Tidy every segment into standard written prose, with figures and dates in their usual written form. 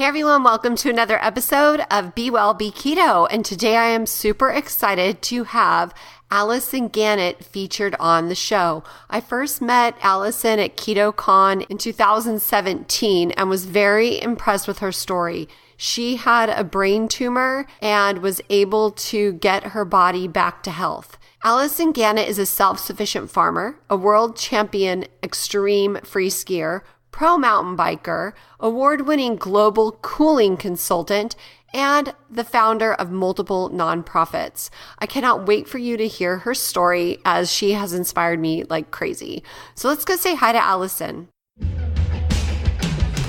Hey everyone, welcome to another episode of Be Well, Be Keto. And today I am super excited to have Alison Gannett featured on the show. I first met Alison at KetoCon in 2017 and was very impressed with her story. She had a brain tumor and was able to get her body back to health. Alison Gannett is a self-sufficient farmer, a world champion extreme FreeSkier, pro mountain biker, award-winning global cooling consultant, and the founder of multiple nonprofits. I cannot wait for you to hear her story as she has inspired me like crazy. So let's go say hi to Alison.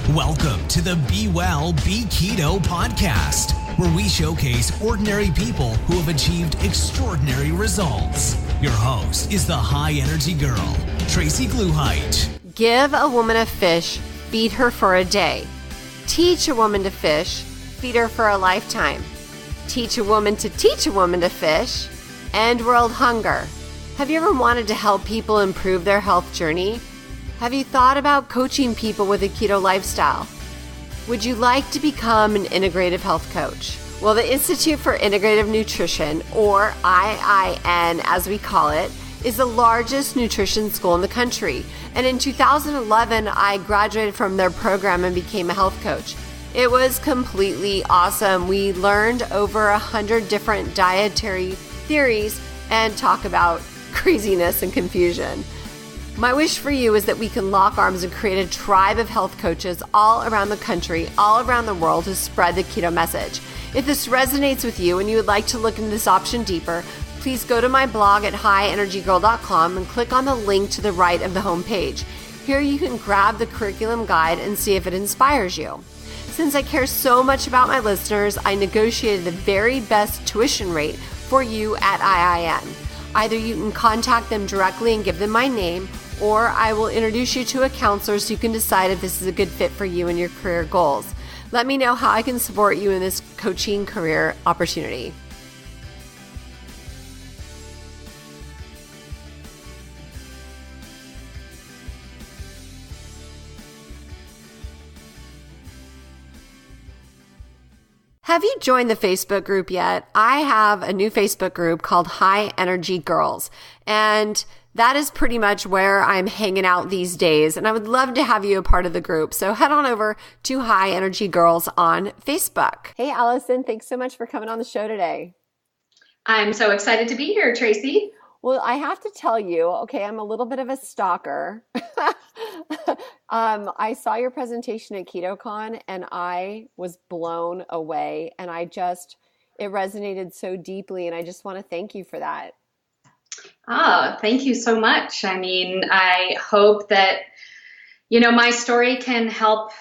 Welcome to the Be Well, Be Keto podcast, where we showcase ordinary people who have achieved extraordinary results. Your host is the high energy girl, Tracy Gluhite. Give a woman a fish, feed her for a day. Teach a woman to fish, feed her for a lifetime. Teach a woman to fish, end world hunger. Have you ever wanted to help people improve their health journey? Have you thought about coaching people with a keto lifestyle? Would you like to become an integrative health coach? Well, the Institute for Integrative Nutrition, or IIN as we call it, is the largest nutrition school in the country. And in 2011, I graduated from their program and became a health coach. It was completely awesome. We learned over 100 different dietary theories and talk about craziness and confusion. My wish for you is that we can lock arms and create a tribe of health coaches all around the country, all around the world to spread the keto message. If this resonates with you and you would like to look into this option deeper, please go to my blog at highenergygirl.com and click on the link to the right of the homepage. Here you can grab the curriculum guide and see if it inspires you. Since I care so much about my listeners, I negotiated the very best tuition rate for you at IIN. Either you can contact them directly and give them my name, or I will introduce you to a counselor so you can decide if this is a good fit for you and your career goals. Let me know how I can support you in this coaching career opportunity. Have you joined the Facebook group yet? I have a new Facebook group called High Energy Girls, and that is pretty much where I'm hanging out these days, and I would love to have you a part of the group. So head on over to High Energy Girls on Facebook. Hey, Alison, thanks so much for coming on the show today. I'm so excited to be here, Tracy. Well, I have to tell you, okay, I'm a little bit of a stalker. I saw your presentation at KetoCon and I was blown away, and it resonated so deeply, and I just want to thank you for that. Oh, thank you so much. I mean, I hope that, my story can help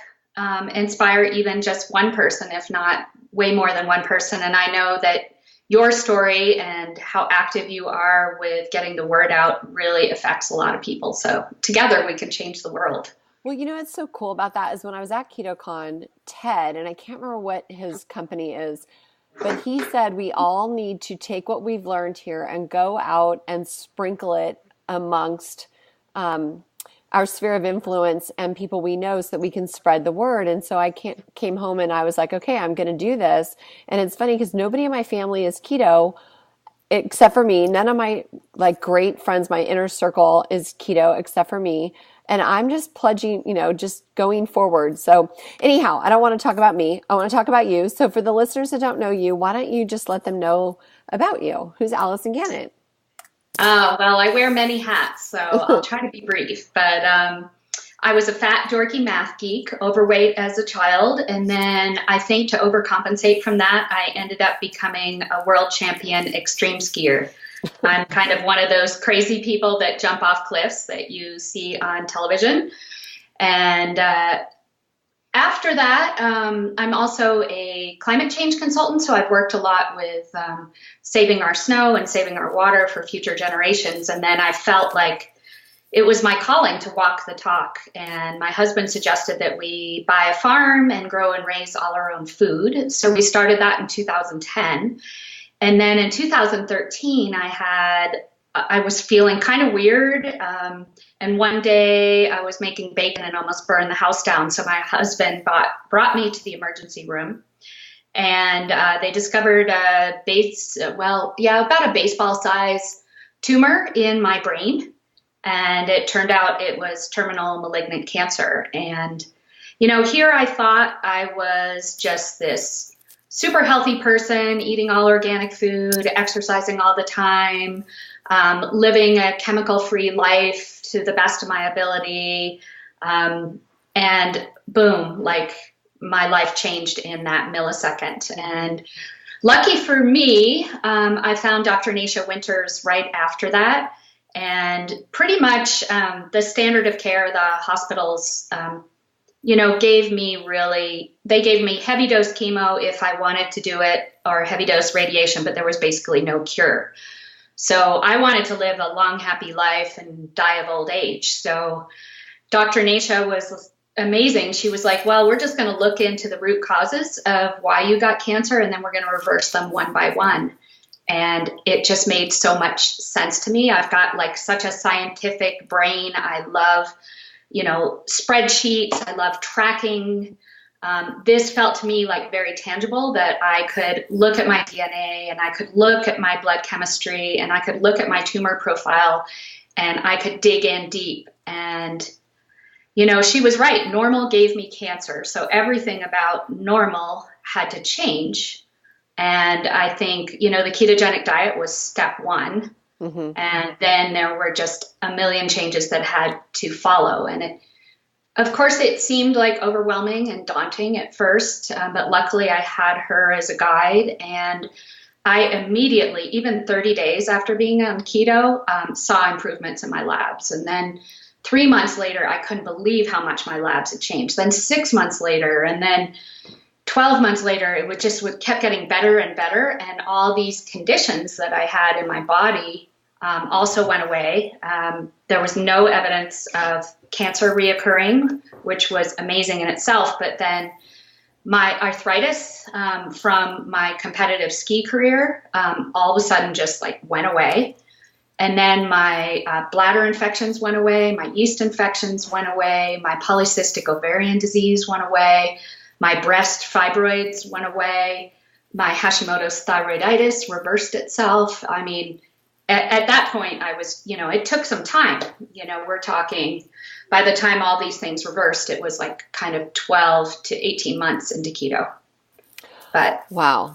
inspire even just one person, if not way more than one person. And I know that your story and how active you are with getting the word out really affects a lot of people. So together we can change the world. Well, what's so cool about that is when I was at KetoCon, Ted, and I can't remember what his company is, but he said we all need to take what we've learned here and go out and sprinkle it amongst our sphere of influence and people we know so that we can spread the word. And so I came home and I was like, okay, I'm going to do this. And it's funny because nobody in my family is keto except for me. None of my great friends, my inner circle is keto except for me. And I'm just pledging, just going forward. So anyhow, I don't want to talk about me. I want to talk about you. So for the listeners that don't know you, why don't you just let them know about you? Who's Alison Gannett? Well, I wear many hats, so I'll try to be brief. But I was a fat, dorky math geek, overweight as a child. And then I think to overcompensate from that, I ended up becoming a world champion extreme skier. I'm kind of one of those crazy people that jump off cliffs that you see on television. And after that, I'm also a climate change consultant. So I've worked a lot with saving our snow and saving our water for future generations. And then I felt like it was my calling to walk the talk. And my husband suggested that we buy a farm and grow and raise all our own food. So we started that in 2010. And then in 2013, I had I was feeling kind of weird. And one day I was making bacon and almost burned the house down. So my husband brought me to the emergency room, and they discovered about a baseball size tumor in my brain. And it turned out it was terminal malignant cancer. And, here I thought I was just this super healthy person, eating all organic food, exercising all the time, living a chemical-free life to the best of my ability. And boom, like my life changed in that millisecond. And lucky for me, I found Dr. Nasha Winters right after that. And pretty much the standard of care, the hospitals, gave me heavy dose chemo if I wanted to do it, or heavy dose radiation, but there was basically no cure. So I wanted to live a long, happy life and die of old age. So Dr. Nasha was amazing. She was like, well, we're just going to look into the root causes of why you got cancer, and then we're going to reverse them one by one. And it just made so much sense to me. I've got like such a scientific brain. I love, spreadsheets. I love tracking. This felt to me like very tangible, that I could look at my DNA and I could look at my blood chemistry and I could look at my tumor profile and I could dig in deep. And, she was right. Normal gave me cancer. So everything about normal had to change. And I think, the ketogenic diet was step one. Mm-hmm. And then there were just a million changes that had to follow. And of course, it seemed like overwhelming and daunting at first. But luckily, I had her as a guide. And I immediately, even 30 days after being on keto, saw improvements in my labs. And then 3 months later, I couldn't believe how much my labs had changed. Then 6 months later, and then 12 months later, it kept getting better and better. And all these conditions that I had in my body also went away. There was no evidence of cancer reoccurring, which was amazing in itself. But then my arthritis from my competitive ski career all of a sudden just like went away. And then my bladder infections went away. My yeast infections went away. My polycystic ovarian disease went away. My breast fibroids went away. My Hashimoto's thyroiditis reversed itself. I mean, at that point, I was, it took some time. We're talking, by the time all these things reversed, it was like kind of 12 to 18 months into keto. But wow.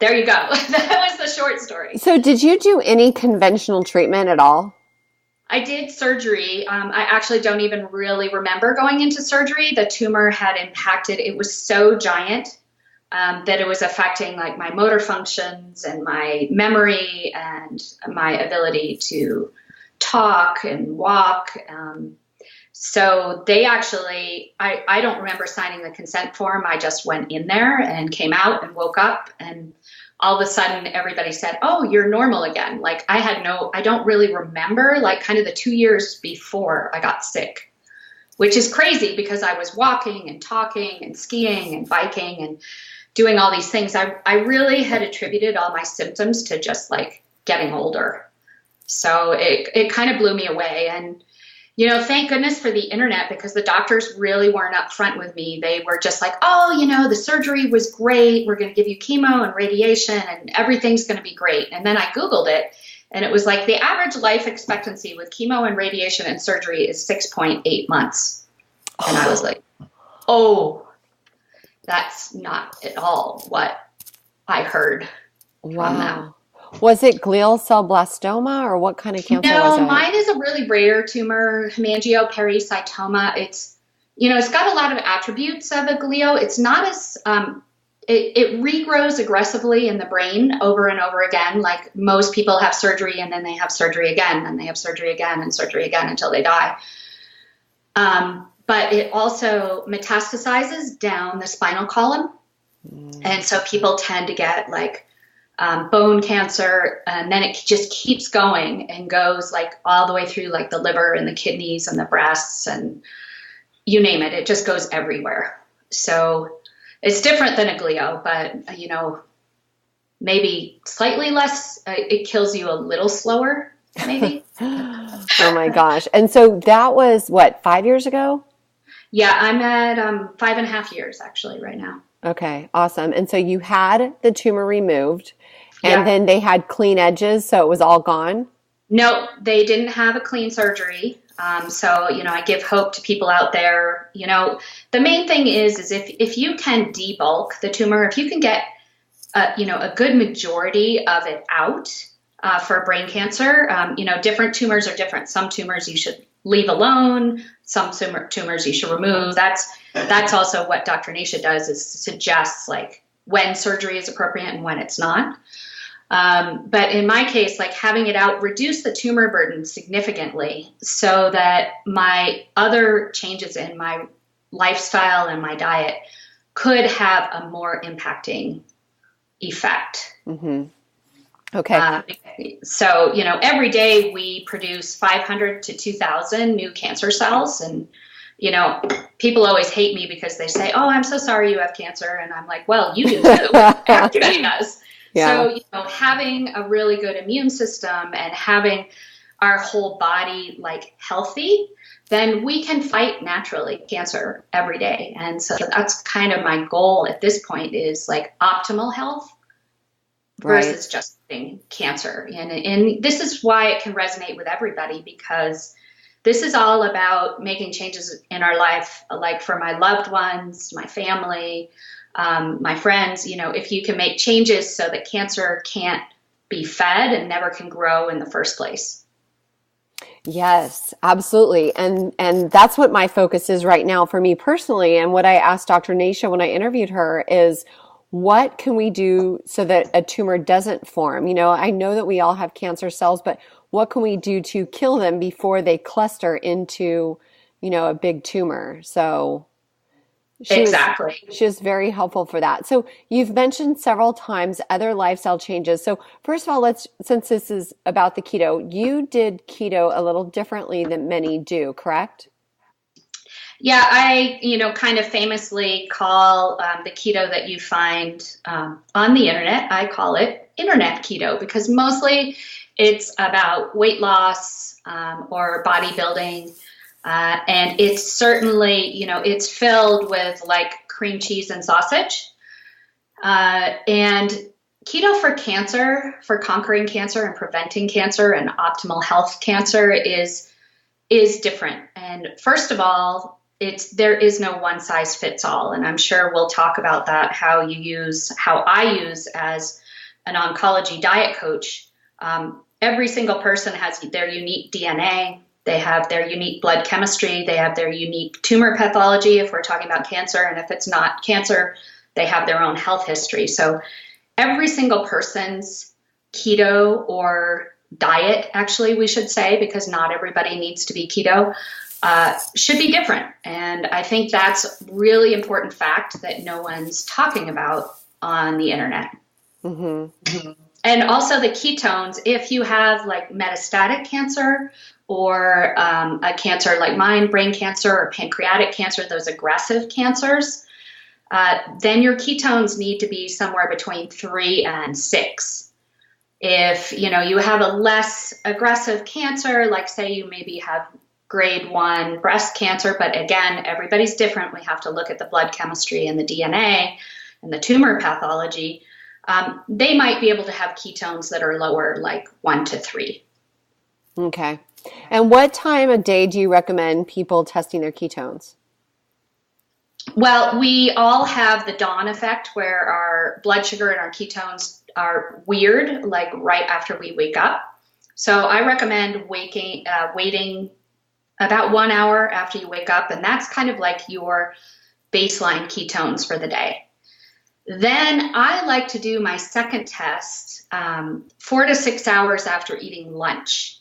There you go. That was the short story. So did you do any conventional treatment at all? I did surgery. I actually don't even really remember going into surgery. The tumor had impacted. It was so giant that it was affecting like my motor functions and my memory and my ability to talk and walk. So they actually, I don't remember signing the consent form. I just went in there and came out and woke up, and all of a sudden everybody said, oh, you're normal again. Like I don't really remember like kind of the 2 years before I got sick, which is crazy because I was walking and talking and skiing and biking and doing all these things. I really had attributed all my symptoms to just like getting older. So it kind of blew me away. And, thank goodness for the internet, because the doctors really weren't upfront with me. They were just like, oh, the surgery was great. We're going to give you chemo and radiation and everything's going to be great. And then I Googled it, and it was like the average life expectancy with chemo and radiation and surgery is 6.8 months. And I was like, oh, that's not at all what I heard from them. Was it glial cell blastoma, or what kind of cancer was it? No, mine is a really rare tumor, hemangiopericytoma. It's, it's got a lot of attributes of a glio. It's not as, it regrows aggressively in the brain over and over again. Like most people have surgery and then they have surgery again and they have surgery again and surgery again until they die. But it also metastasizes down the spinal column. And so people tend to get like bone cancer, and then it just keeps going and goes like all the way through like the liver and the kidneys and the breasts and you name it. It just goes everywhere. So it's different than a glio, but maybe slightly less. It kills you a little slower maybe. Oh my gosh. And so that was what, 5 years ago? Yeah, I'm at 5.5 years actually right now. Okay, awesome. And so you had the tumor removed and Yeah. then they had clean edges, so it was all gone? No, they didn't have a clean surgery. So, I give hope to people out there. The main thing is if you can debulk the tumor, if you can get, a good majority of it out for brain cancer, different tumors are different. Some tumors you should leave alone. Some tumors you should remove. That's also what Dr. Nasha does, is suggests like when surgery is appropriate and when it's not. But in my case, like having it out reduced the tumor burden significantly so that my other changes in my lifestyle and my diet could have a more impacting effect. Mm-hmm. Okay. So, every day we produce 500 to 2,000 new cancer cells. And, people always hate me because they say, oh, I'm so sorry you have cancer. And I'm like, well, you do too. Everybody does. Yeah. So, having a really good immune system and having our whole body like healthy, then we can fight naturally cancer every day. And so that's kind of my goal at this point, is like optimal health versus just cancer. And this is why it can resonate with everybody, because this is all about making changes in our life, like for my loved ones, my family, my friends. If you can make changes so that cancer can't be fed and never can grow in the first place. Yes, absolutely. And that's what my focus is right now for me personally. And what I asked Dr. Nasha when I interviewed her is, what can we do so that a tumor doesn't form? I know that we all have cancer cells, but what can we do to kill them before they cluster into, a big tumor? So she was very helpful for that. So you've mentioned several times other lifestyle changes. So first of all, since this is about the keto, you did keto a little differently than many do, correct? Yeah, I, kind of famously call the keto that you find on the internet, I call it internet keto, because mostly it's about weight loss or bodybuilding. And it's certainly, it's filled with like cream cheese and sausage. And keto for cancer, for conquering cancer and preventing cancer and optimal health cancer is different. And first of all, there is no one size fits all. And I'm sure we'll talk about that, how I use as an oncology diet coach. Every single person has their unique DNA. They have their unique blood chemistry. They have their unique tumor pathology if we're talking about cancer. And if it's not cancer, they have their own health history. So every single person's keto or diet, actually, we should say, because not everybody needs to be keto, should be different. And I think that's a really important fact that no one's talking about on the internet. Mm-hmm. And also the ketones, if you have like metastatic cancer or a cancer like mine, brain cancer or pancreatic cancer, those aggressive cancers, then your ketones need to be somewhere between 3 and 6. If, you have a less aggressive cancer, like say you maybe have grade 1 breast cancer, but again, everybody's different. We have to look at the blood chemistry and the DNA and the tumor pathology. They might be able to have ketones that are lower, like 1 to 3. Okay. And what time of day do you recommend people testing their ketones? Well, we all have the dawn effect where our blood sugar and our ketones are weird, like right after we wake up. So I recommend waiting about 1 hour after you wake up, and that's kind of like your baseline ketones for the day. Then I like to do my second test 4 to 6 hours after eating lunch.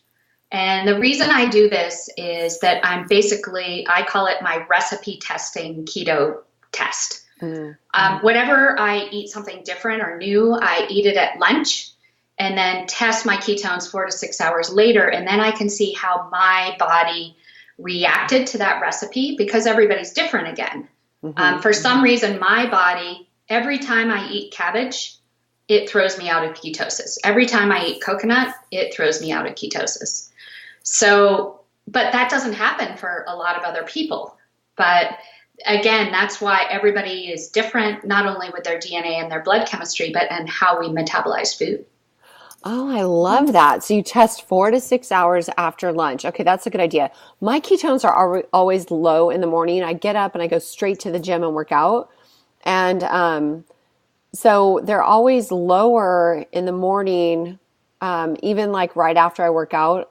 And the reason I do this is that I call it my recipe testing keto test. Mm-hmm. Whenever I eat something different or new, I eat it at lunch and then test my ketones 4 to 6 hours later. And then I can see how my body reacted to that recipe, because everybody's different again. Mm-hmm. For some reason, my body, every time I eat cabbage, it throws me out of ketosis. Every time I eat coconut, it throws me out of ketosis. So, but that doesn't happen for a lot of other people. But again, that's why everybody is different, not only with their DNA and their blood chemistry, but and how we metabolize food. Oh, I love that. So you test 4 to 6 hours after lunch. Okay, that's a good idea. My ketones are always low in the morning. I get up and I go straight to the gym and work out. And so they're always lower in the morning, even like right after I work out.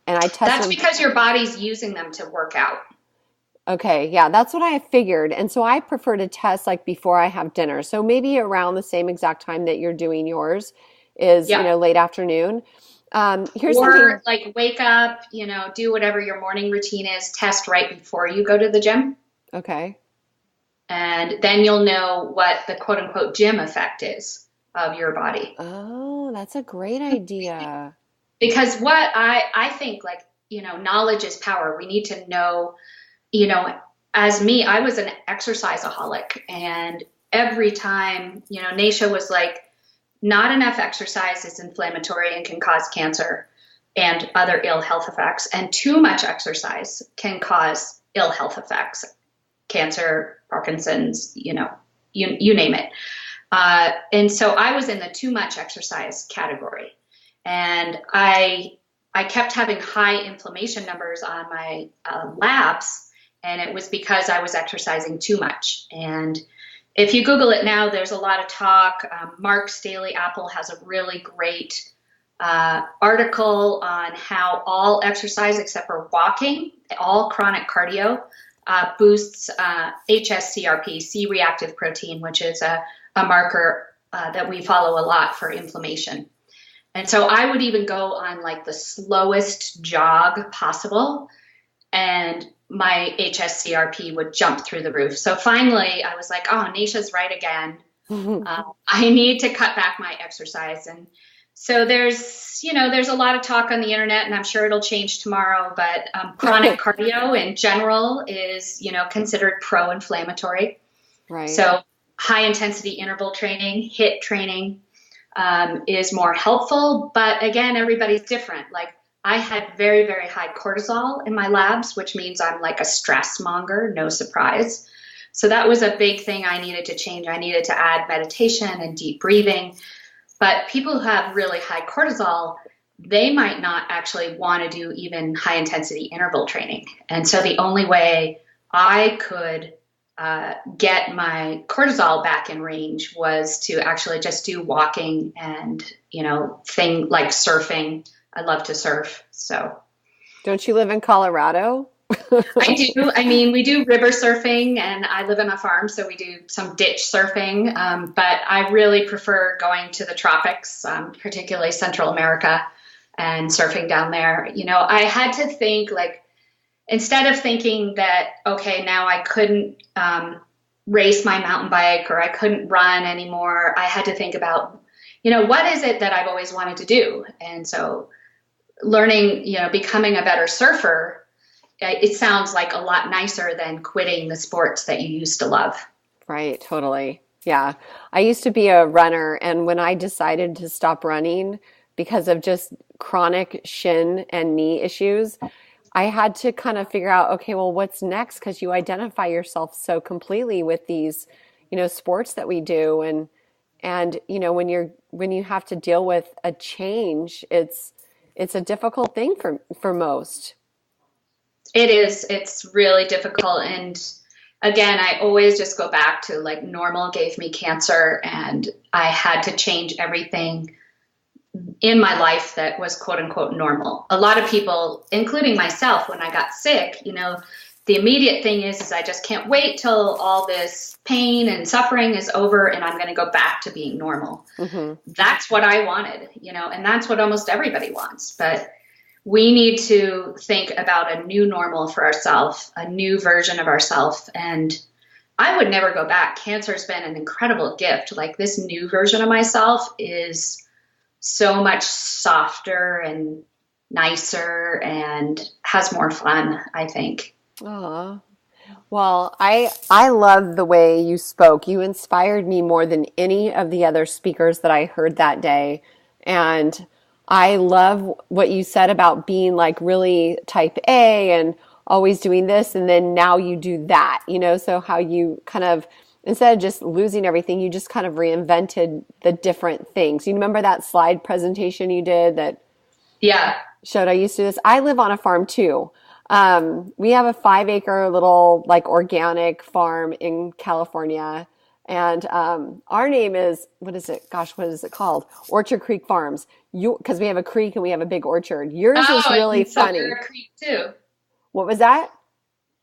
And I test That's them. because your body's using them to work out. Okay, yeah, that's what I figured. And so I prefer to test like before I have dinner. So maybe around the same exact time that you're doing yours is, late afternoon. Here's or something. like wake up, do whatever your morning routine is, test right before you go to the gym. Okay. And then you'll know what the quote unquote gym effect is of your body. Oh, that's a great idea. Because what I think, like, knowledge is power. We need to know, as me, I was an exerciseaholic. And every time, Naisha was like, not enough exercise is inflammatory and can cause cancer and other ill health effects. And too much exercise can cause ill health effects, cancer, Parkinson's, you name it. And so I was in the too much exercise category. And I kept having high inflammation numbers on my labs. And it was because I was exercising too much. And if you Google it now, there's a lot of talk. Mark's Daily Apple has a really great article on how all exercise except for walking, all chronic cardio, boosts HSCRP, C-reactive protein, which is a marker that we follow a lot for inflammation. And so I would even go on like the slowest jog possible, and my HSCRP would jump through the roof. So finally I was like, oh, Naisha's right again. I need to cut back my exercise. And so there's a lot of talk on the internet, and I'm sure it'll change tomorrow, but chronic cardio in general is, considered pro-inflammatory. Right. So high intensity interval training, HIIT training is more helpful. But again, everybody's different. Like I had very, very high cortisol in my labs, which means I'm like a stress monger, no surprise. So that was a big thing I needed to change. I needed to add meditation and deep breathing. But people who have really high cortisol, they might not actually want to do even high intensity interval training. And so the only way I could get my cortisol back in range was to actually just do walking and, thing like surfing. I love to surf. So don't you live in Colorado? I do. I mean, we do river surfing, and I live on a farm, so we do some ditch surfing. But I really prefer going to the tropics, particularly Central America, and surfing down there. I had to think, like, instead of thinking that, okay, now I couldn't race my mountain bike or I couldn't run anymore, I had to think about, what is it that I've always wanted to do? And so learning, becoming a better surfer, it sounds like a lot nicer than quitting the sports that you used to love. Right, totally. Yeah. I used to be a runner, and when I decided to stop running because of just chronic shin and knee issues, I had to kind of figure out, okay, well, what's next? Because you identify yourself so completely with these, sports that we do. And when you have to deal with a change, it's a difficult thing for most. It is. It's really difficult. And again, I always just go back to like normal gave me cancer, and I had to change everything in my life that was quote unquote normal. A lot of people, including myself, when I got sick, the immediate thing is I just can't wait till all this pain and suffering is over and I'm going to go back to being normal. Mm-hmm. That's what I wanted, and that's what almost everybody wants. But we need to think about a new normal for ourselves, a new version of ourselves. And I would never go back. Cancer's been an incredible gift. Like this new version of myself is so much softer and nicer and has more fun, I think. Aw. Well, I love the way you spoke. You inspired me more than any of the other speakers that I heard that day. And I love what you said about being like really type A and always doing this. And then now you do that, so how you kind of, instead of just losing everything, you just kind of reinvented the different things. You remember that slide presentation you did that Yeah. showed I used to do this? I live on a farm too. We have a 5-acre little like organic farm in California. And our name is, what is it called? Orchard Creek Farms. Because we have a creek and we have a big orchard. Yours is really funny. You're a creek too. What was that?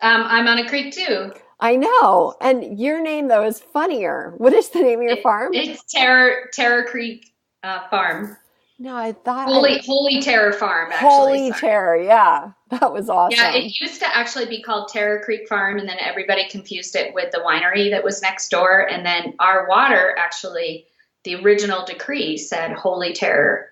I'm on a creek too. I know. And your name, though, is funnier. What is the name of your farm? It's Terror Creek Farm. No, I thought Holy Terror Farm, actually. Holy Terror, yeah. That was awesome. Yeah, it used to actually be called Terror Creek Farm, and then everybody confused it with the winery that was next door. And then our water, actually, the original decree said Holy Terror.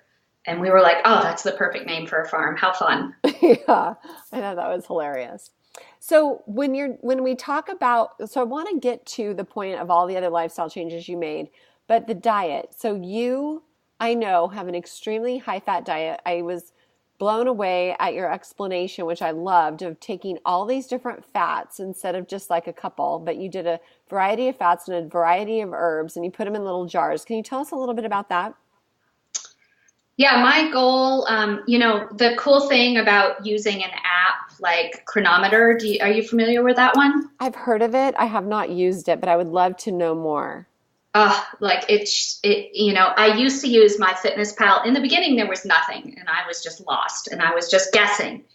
And we were like, oh, that's the perfect name for a farm. How fun. Yeah, I know, that was hilarious. So when we talk about, so I want to get to the point of all the other lifestyle changes you made, but the diet. So you, I know, have an extremely high-fat diet. I was blown away at your explanation, which I loved, of taking all these different fats instead of just like a couple, but you did a variety of fats and a variety of herbs, and you put them in little jars. Can you tell us a little bit about that? Yeah, my goal, the cool thing about using an app like Chronometer, are you familiar with that one? I've heard of it. I have not used it, but I would love to know more. I used to use MyFitnessPal. In the beginning, there was nothing, and I was just lost, and I was just guessing.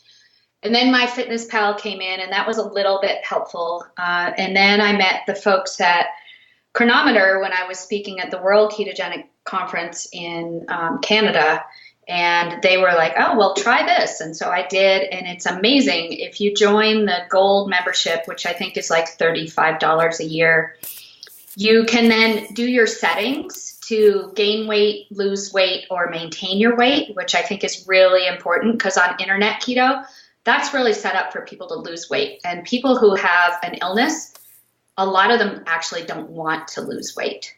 And then MyFitnessPal came in, and that was a little bit helpful. And then I met the folks at Chronometer when I was speaking at the World Ketogenic Conference in Canada, and they were like, oh, well, try this. And so I did, and it's amazing. If you join the gold membership, which I think is like $35 a year, you can then do your settings to gain weight, lose weight, or maintain your weight, which I think is really important because on internet keto, that's really set up for people to lose weight. And people who have an illness, a lot of them actually don't want to lose weight.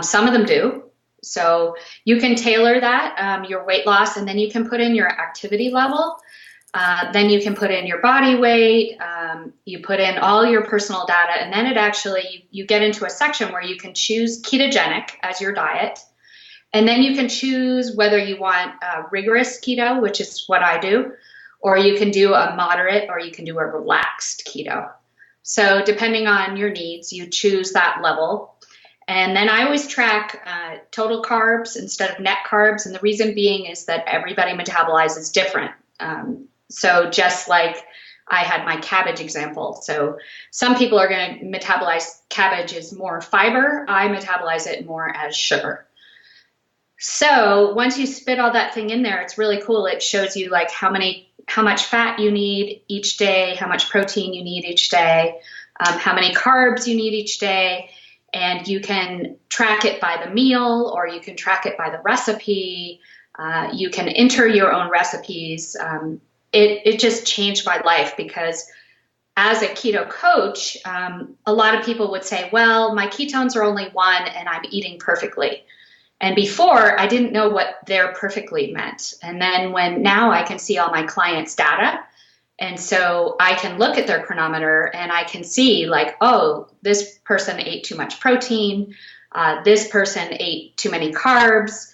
Some of them do. So you can tailor that, your weight loss, and then you can put in your activity level. Then you can put in your body weight. You put in all your personal data, and then it actually, you get into a section where you can choose ketogenic as your diet. And then you can choose whether you want rigorous keto, which is what I do, or you can do a moderate, or you can do a relaxed keto. So depending on your needs, you choose that level. And then I always track total carbs instead of net carbs. And the reason being is that everybody metabolizes different. So just like I had my cabbage example. So some people are going to metabolize cabbage as more fiber. I metabolize it more as sugar. So once you spit all that thing in there, it's really cool. It shows you like how much fat you need each day, how much protein you need each day, how many carbs you need each day. And you can track it by the meal, or you can track it by the recipe. You can enter your own recipes. It just changed my life because as a keto coach, a lot of people would say, well, my ketones are only 1 and I'm eating perfectly. And before, I didn't know what their perfectly meant. And then now I can see all my clients' data. And so I can look at their chronometer and I can see like, oh, this person ate too much protein. This person ate too many carbs.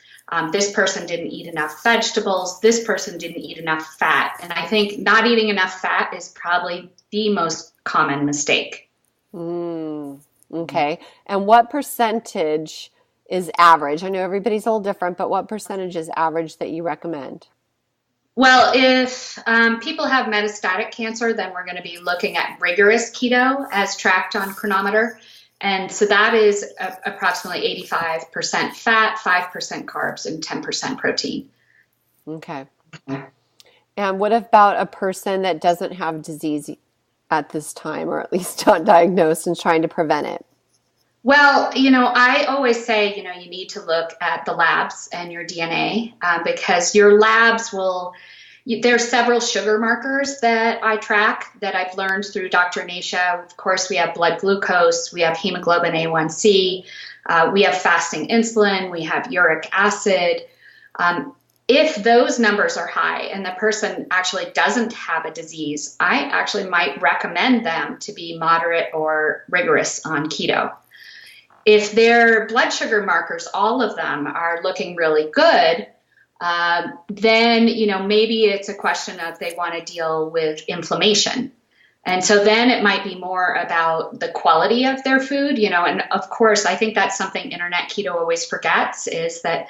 This person didn't eat enough vegetables. This person didn't eat enough fat. And I think not eating enough fat is probably the most common mistake. Okay. And what percentage is average? I know everybody's a little different, but what percentage is average that you recommend? Well, if people have metastatic cancer, then we're going to be looking at rigorous keto as tracked on Chronometer. And so that is approximately 85% fat, 5% carbs, and 10% protein. Okay. And what about a person that doesn't have disease at this time, or at least not diagnosed and trying to prevent it? Well, I always say, you need to look at the labs and your DNA because your labs will, There's several sugar markers that I track that I've learned through Dr. Nasha. Of course, we have blood glucose, we have hemoglobin A1C, we have fasting insulin, we have uric acid. If those numbers are high and the person actually doesn't have a disease, I actually might recommend them to be moderate or rigorous on keto. If their blood sugar markers, all of them, are looking really good, then, maybe it's a question of they want to deal with inflammation. And so then it might be more about the quality of their food, and of course, I think that's something Internet Keto always forgets, is that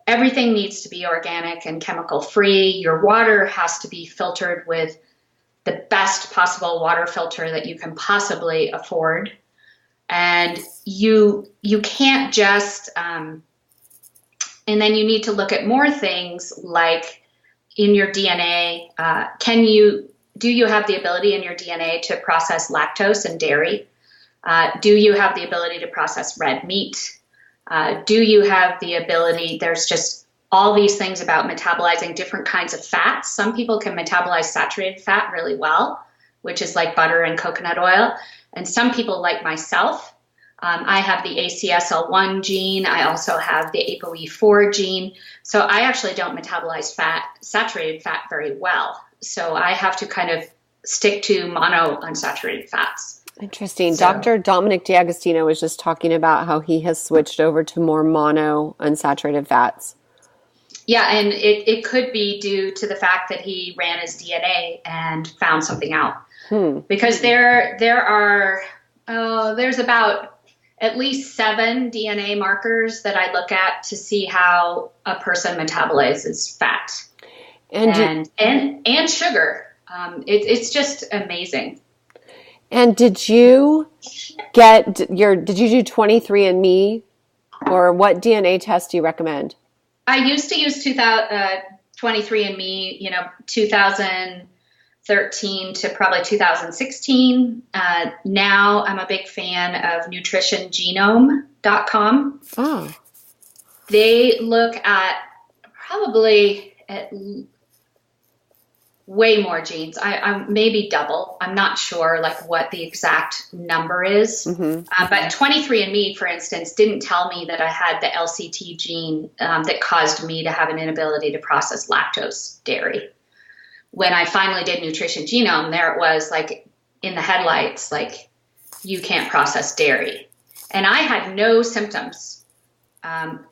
everything needs to be organic and chemical free. Your water has to be filtered with the best possible water filter that you can possibly afford. And you can't just, and then you need to look at more things like in your DNA, do you have the ability in your DNA to process lactose and dairy? Do you have the ability to process red meat? Do you have the ability, there's just all these things about metabolizing different kinds of fats. Some people can metabolize saturated fat really well, which is like butter and coconut oil. And some people, like myself, I have the ACSL1 gene. I also have the ApoE4 gene. So I actually don't metabolize saturated fat very well. So I have to kind of stick to monounsaturated fats. Interesting. So, Dr. Dominic D'Agostino was just talking about how he has switched over to more monounsaturated fats. Yeah, and it could be due to the fact that he ran his DNA and found something out. Because there's about at least 7 DNA markers that I look at to see how a person metabolizes fat and sugar. It's just amazing. And did you do 23andMe, or what DNA test do you recommend? I used to use 23andMe, 2013 to probably 2016. Now I'm a big fan of nutritiongenome.com. Oh. They look at probably at way more genes. I maybe double. I'm not sure like what the exact number is. But 23andMe, for instance, didn't tell me that I had the LCT gene that caused me to have an inability to process lactose dairy. When I finally did Nutrition Genome, there it was like in the headlights, like you can't process dairy. And I had no symptoms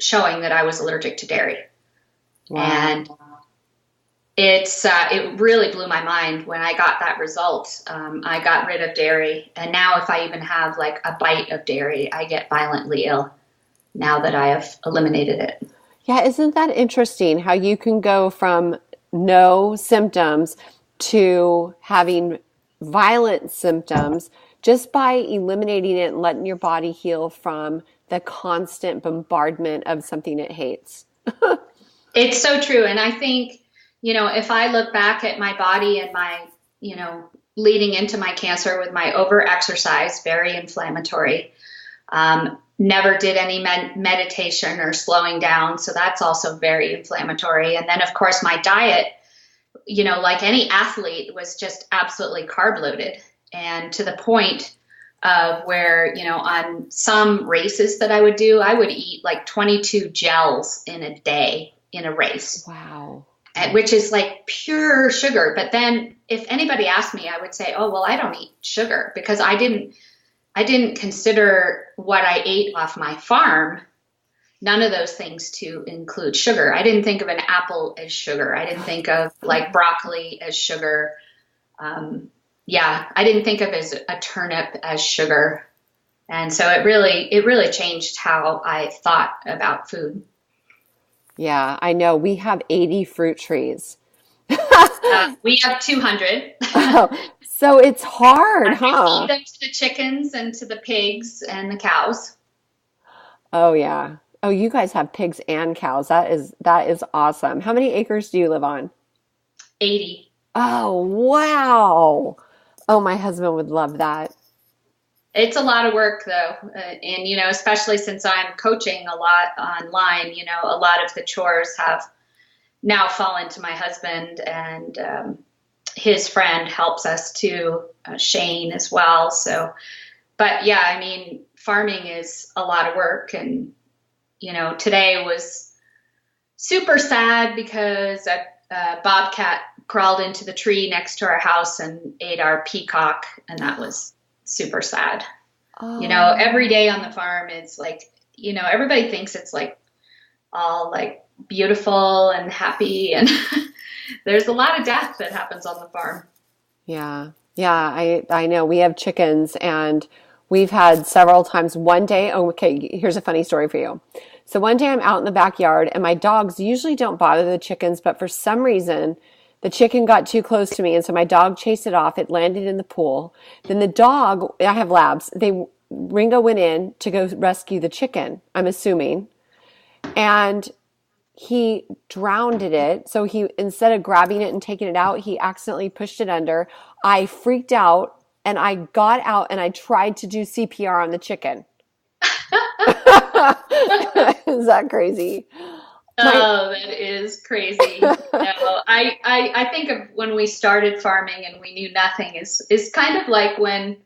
showing that I was allergic to dairy. Wow. And it really blew my mind when I got that result. I got rid of dairy, and now if I even have like a bite of dairy, I get violently ill now that I have eliminated it. Yeah, isn't that interesting how you can go from no symptoms to having violent symptoms just by eliminating it and letting your body heal from the constant bombardment of something it hates? It's so true. And I think, if I look back at my body and my, leading into my cancer with my over-exercise, very inflammatory, never did any meditation or slowing down. So that's also very inflammatory. And then, of course, my diet, like any athlete, was just absolutely carb loaded. And to the point of where, on some races that I would do, I would eat like 22 gels in a day in a race. Wow. Which is like pure sugar. But then if anybody asked me, I would say, oh, well, I don't eat sugar, because I didn't consider what I ate off my farm, none of those things, to include sugar. I didn't think of an apple as sugar. I didn't think of like broccoli as sugar. I didn't think of as a turnip as sugar. And so it really changed how I thought about food. Yeah, I know. We have 80 fruit trees. We have 200. So it's hard, huh? Feed them to the chickens and to the pigs and the cows. Oh, yeah. Oh, you guys have pigs and cows. That is awesome. How many acres do you live on? 80. Oh, wow. Oh, my husband would love that. It's a lot of work, though. And, especially since I'm coaching a lot online, a lot of the chores have now fallen to my husband, and his friend helps us too, Shane as well. So, but yeah, I mean, farming is a lot of work. And, today was super sad because a bobcat crawled into the tree next to our house and ate our peacock. And that was super sad. Oh. Every day on the farm is like, everybody thinks it's like all like beautiful and happy, and there's a lot of death that happens on the farm. Yeah. I know. We have chickens, and we've had several times. One day, okay, here's a funny story for you. So one day I'm out in the backyard, and my dogs usually don't bother the chickens, but for some reason the chicken got too close to me, and so my dog chased it off. It landed in the pool. Then the dog, I have labs, Ringo went in to go rescue the chicken, I'm assuming, and he drowned it. So he, instead of grabbing it and taking it out, he accidentally pushed it under. I freaked out, and I got out and I tried to do CPR on the chicken. Is that crazy? Oh, that is crazy. No, I think of when we started farming and we knew nothing is kind of like when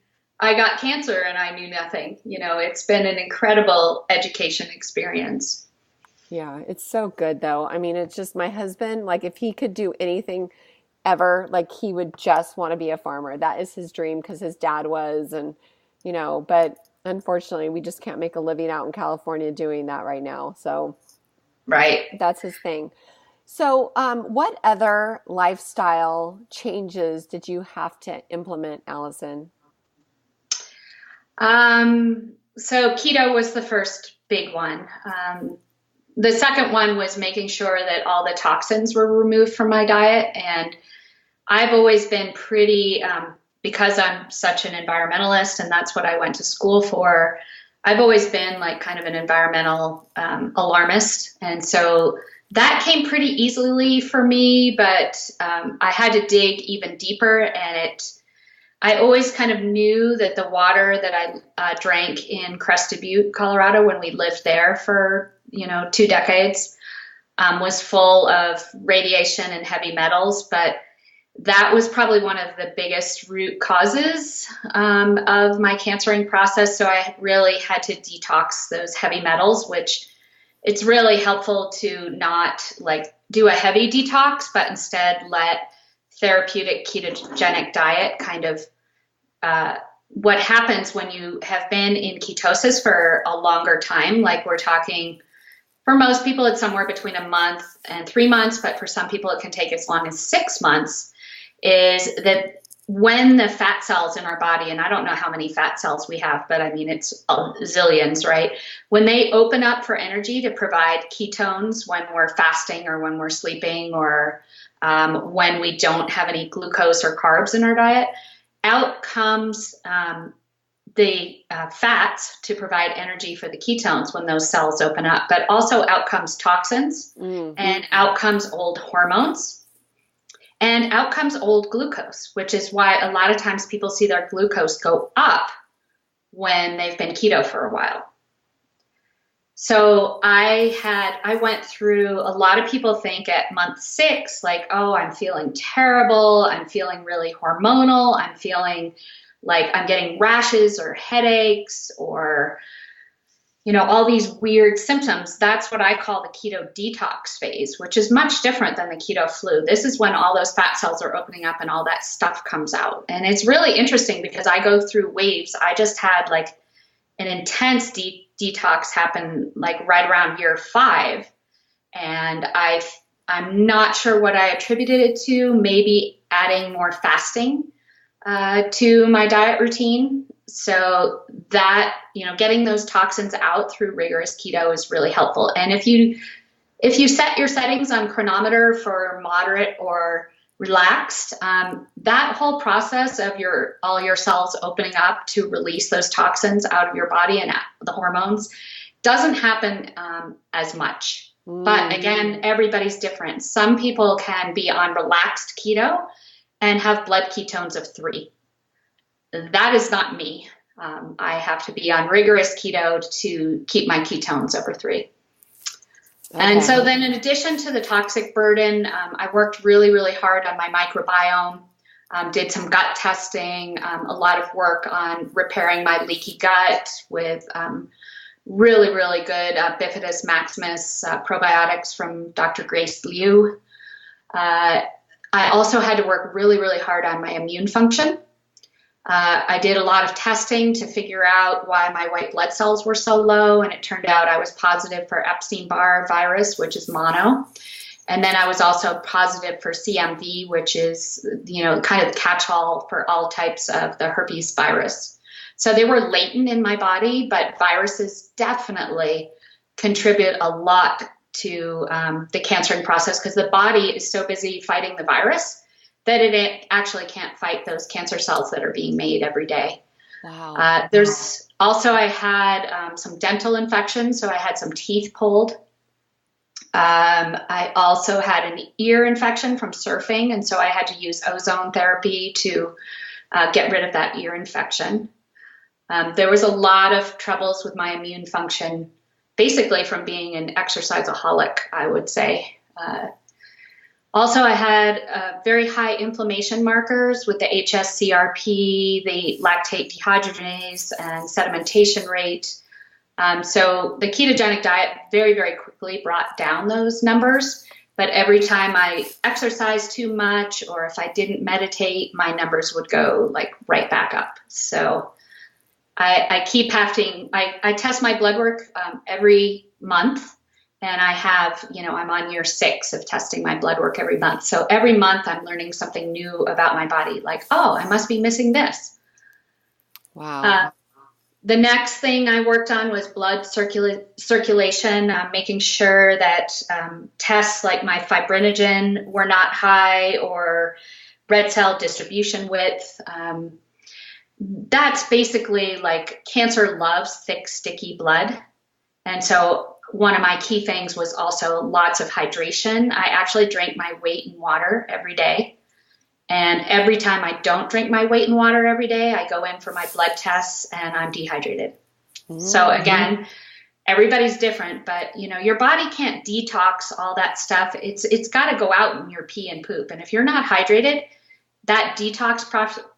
I got cancer and I knew nothing. It's been an incredible education experience. Yeah, it's so good though. I mean, it's just my husband, like if he could do anything ever, like he would just want to be a farmer. That is his dream because his dad was, and but unfortunately we just can't make a living out in California doing that right now. So right. That's his thing. So what other lifestyle changes did you have to implement, Alison? So keto was the first big one. The second one was making sure that all the toxins were removed from my diet. And I've always been pretty, because I'm such an environmentalist and that's what I went to school for, I've always been like kind of an environmental alarmist. And so that came pretty easily for me, but I had to dig even deeper. And I always kind of knew that the water that I drank in Crested Butte, Colorado, when we lived there for 2 decades, was full of radiation and heavy metals. But that was probably one of the biggest root causes of my cancering process. So I really had to detox those heavy metals, which it's really helpful to not like do a heavy detox, but instead let therapeutic ketogenic diet kind of what happens when you have been in ketosis for a longer time. Like we're talking, for most people, it's somewhere between a month and 3 months, but for some people it can take as long as 6 months, is that when the fat cells in our body, and I don't know how many fat cells we have, but I mean, it's zillions, right? When they open up for energy to provide ketones when we're fasting or when we're sleeping or when we don't have any glucose or carbs in our diet, out comes the fats to provide energy for the ketones when those cells open up, but also out comes toxins, and out comes old hormones. And out comes old glucose, which is why a lot of times people see their glucose go up when they've been keto for a while. So I went through, a lot of people think at month 6, like, oh, I'm feeling terrible. I'm feeling really hormonal. I'm feeling like I'm getting rashes or headaches or, all these weird symptoms. That's what I call the keto detox phase, which is much different than the keto flu. This is when all those fat cells are opening up and all that stuff comes out. And it's really interesting because I go through waves. I just had like an intense detox happen like right around year 5. And I'm not sure what I attributed it to, maybe adding more fasting to my diet routine. So that, getting those toxins out through rigorous keto is really helpful. And if you set your settings on chronometer for moderate or relaxed, that whole process of all your cells opening up to release those toxins out of your body and the hormones doesn't happen as much. But again, everybody's different. Some people can be on relaxed keto and have blood ketones of 3. That is not me. I have to be on rigorous keto to keep my ketones over 3. And so then in addition to the toxic burden, I worked really, really hard on my microbiome, did some gut testing, a lot of work on repairing my leaky gut with really, really good Bifidus maximus probiotics from Dr. Grace Liu. I also had to work really, really hard on my immune function. I did a lot of testing to figure out why my white blood cells were so low, and it turned out I was positive for Epstein-Barr virus, which is mono. And then I was also positive for CMV, which is, kind of the catch-all for all types of the herpes virus. So they were latent in my body, but viruses definitely contribute a lot to the cancering process because the body is so busy fighting the virus that it actually can't fight those cancer cells that are being made every day. Wow. There's also, I had some dental infections, so I had some teeth pulled. I also had an ear infection from surfing, and so I had to use ozone therapy to get rid of that ear infection. There was a lot of troubles with my immune function, basically from being an exerciseaholic, I would say. Also, I had very high inflammation markers with the HSCRP, the lactate dehydrogenase, and sedimentation rate. So the ketogenic diet very, very quickly brought down those numbers. But every time I exercised too much or if I didn't meditate, my numbers would go like right back up. So I keep having, I test my blood work every month. And I have, I'm on year 6 of testing my blood work every month. So every month I'm learning something new about my body. Like, oh, I must be missing this. Wow. The next thing I worked on was blood circulation, making sure that tests like my fibrinogen were not high or red cell distribution width. That's basically like cancer loves thick, sticky blood. And so one of my key things was also lots of hydration. I actually drank my weight in water every day. And every time I don't drink my weight in water every day, I go in for my blood tests and I'm dehydrated. Mm-hmm. So again, everybody's different, but your body can't detox all that stuff. It's got to go out in your pee and poop. And if you're not hydrated, that detox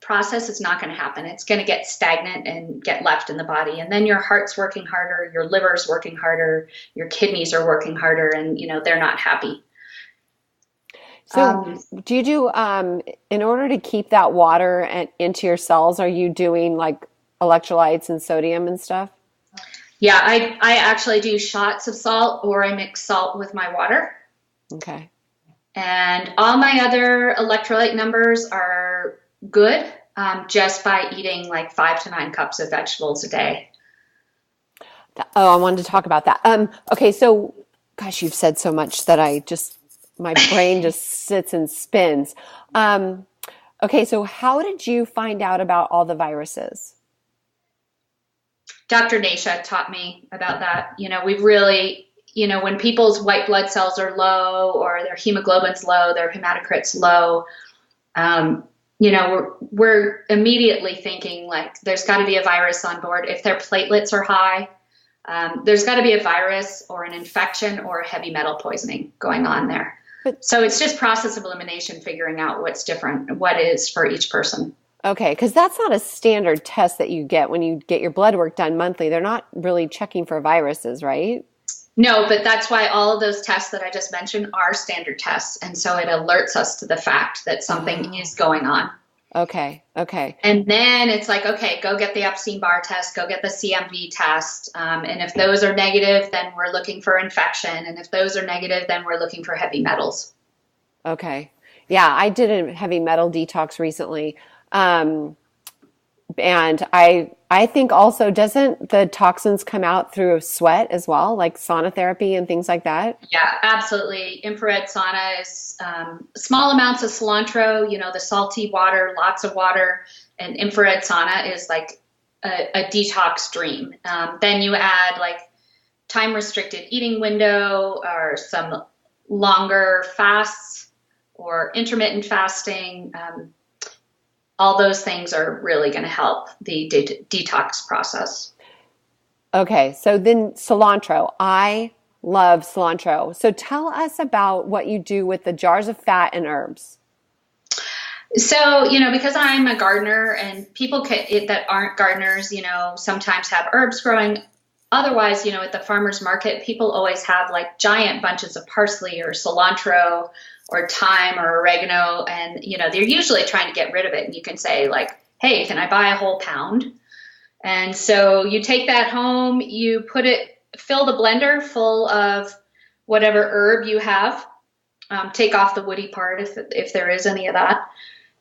process is not going to happen. It's going to get stagnant and get left in the body. And then your heart's working harder, your liver's working harder, your kidneys are working harder, and, they're not happy. So do you do, in order to keep that water into your cells, are you doing like electrolytes and sodium and stuff? Yeah, I actually do shots of salt, or I mix salt with my water. Okay. And all my other electrolyte numbers are good just by eating like 5 to 9 cups of vegetables a day. Oh, I wanted to talk about that. Okay, so, gosh, you've said so much that my brain just sits and spins. Okay, so how did you find out about all the viruses? Dr. Nasha taught me about that. We've really... when people's white blood cells are low or their hemoglobin's low, their hematocrit's low, we're immediately thinking like there's got to be a virus on board. If their platelets are high, there's got to be a virus or an infection or heavy metal poisoning going on there. So it's just process of elimination, figuring out what's different, what is for each person. Okay, because that's not a standard test that you get when you get your blood work done monthly. They're not really checking for viruses, right? No, but that's why all of those tests that I just mentioned are standard tests. And so it alerts us to the fact that something is going on. Okay. And then it's like, okay, go get the Epstein-Barr test, go get the CMV test. And if those are negative, then we're looking for infection. And if those are negative, then we're looking for heavy metals. Okay. Yeah, I did a heavy metal detox recently. And I think also, doesn't the toxins come out through sweat as well, like sauna therapy and things like that? Yeah, absolutely. Infrared sauna is small amounts of cilantro, the salty water, lots of water, and infrared sauna is like a detox dream. Then you add like time-restricted eating window or some longer fasts or intermittent fasting. All those things are really going to help the detox process. Okay, so then cilantro. I love cilantro. So tell us about what you do with the jars of fat and herbs. So, because I'm a gardener and people that aren't gardeners, sometimes have herbs growing. Otherwise, at the farmer's market, people always have like giant bunches of parsley or cilantro or thyme or oregano. And, they're usually trying to get rid of it. And you can say like, hey, can I buy a whole pound? And so you take that home, you fill the blender full of whatever herb you have. Take off the woody part if there is any of that.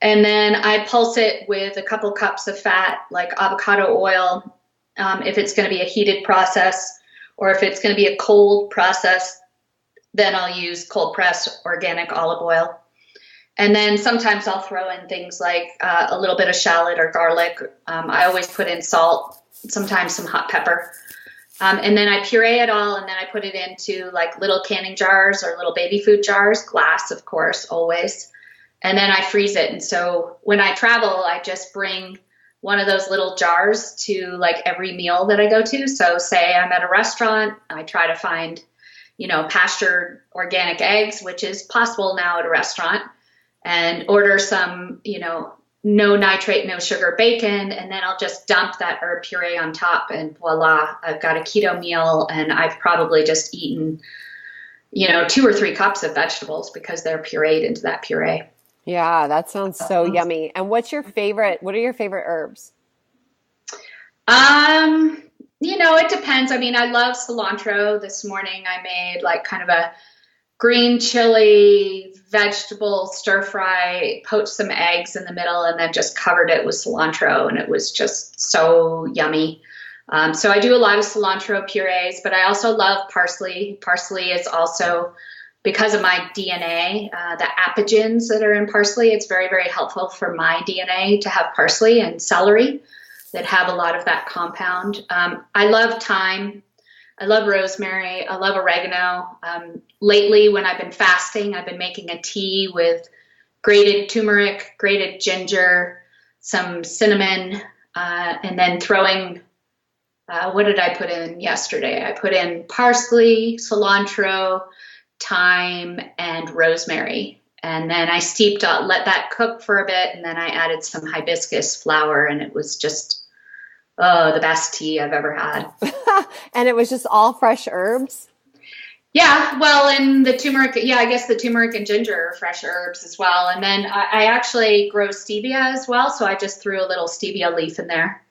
And then I pulse it with a couple cups of fat, like avocado oil, if it's going to be a heated process, or if it's going to be a cold process, then I'll use cold pressed organic olive oil. And then sometimes I'll throw in things like a little bit of shallot or garlic. I always put in salt, sometimes some hot pepper. And then I puree it all, and then I put it into like little canning jars or little baby food jars, glass, of course, always. And then I freeze it. And so when I travel, I just bring one of those little jars to like every meal that I go to. So say I'm at a restaurant, I try to find, pastured organic eggs, which is possible now at a restaurant, and order some, no nitrate, no sugar bacon. And then I'll just dump that herb puree on top, and voila, I've got a keto meal. And I've probably just eaten, 2 or 3 cups of vegetables because they're pureed into that puree. Yeah, that sounds so yummy. And what are your favorite herbs? It depends. I mean, I love cilantro. This morning I made like kind of a green chili vegetable stir fry, poached some eggs in the middle, and then just covered it with cilantro. And it was just so yummy. So I do a lot of cilantro purees, but I also love parsley. Parsley is also, because of my DNA, the apigens that are in parsley, it's very, very helpful for my DNA to have parsley and celery that have a lot of that compound. I love thyme. I love rosemary. I love oregano. Lately, when I've been fasting, I've been making a tea with grated turmeric, grated ginger, some cinnamon, and then throwing, what did I put in yesterday? I put in parsley, cilantro, thyme, and rosemary. And then I let that cook for a bit, and then I added some hibiscus flower, and it was just the best tea I've ever had. And it was just all fresh herbs? Yeah, well, and the turmeric, I guess the turmeric and ginger are fresh herbs as well. And then I actually grow stevia as well, so I just threw a little stevia leaf in there.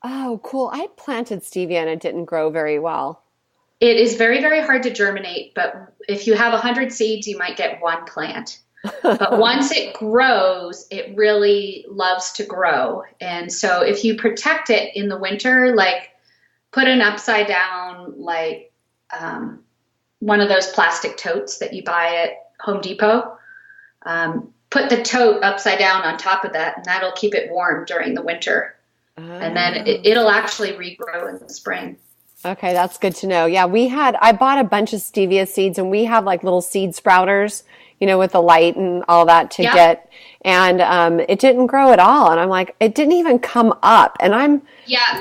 Oh, cool. I planted stevia and it didn't grow very well. It is very, very hard to germinate, but if you have 100 seeds, you might get one plant. But once it grows, it really loves to grow. And so if you protect it in the winter, like put an upside down, like one of those plastic totes that you buy at Home Depot, put the tote upside down on top of that, and that'll keep it warm during the winter. And then it'll actually regrow in the spring. Okay, that's good to know. Yeah, I bought a bunch of stevia seeds, and we have like little seed sprouters, with the light and all that to get. And it didn't grow at all. And I'm like, it didn't even come up. And I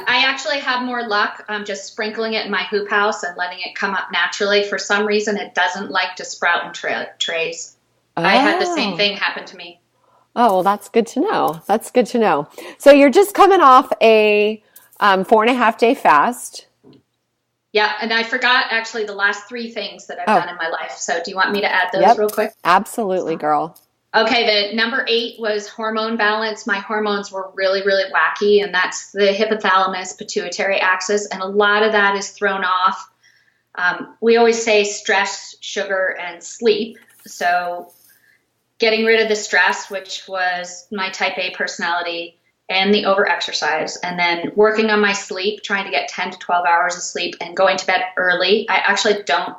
actually have more luck just sprinkling it in my hoop house and letting it come up naturally. For some reason, it doesn't like to sprout in trays. Oh. I had the same thing happen to me. Oh, well, that's good to know. That's good to know. So you're just coming off a 4.5-day fast. Yeah, and I forgot actually the last 3 things that I've done in my life. So do you want me to add those real quick? Absolutely, girl. Okay, the number 8 was hormone balance. My hormones were really, really wacky, and that's the hypothalamus pituitary axis, and a lot of that is thrown off. We always say stress, sugar, and sleep. So getting rid of the stress, which was my type A personality, and the overexercise, and then working on my sleep, trying to get 10 to 12 hours of sleep and going to bed early. I actually don't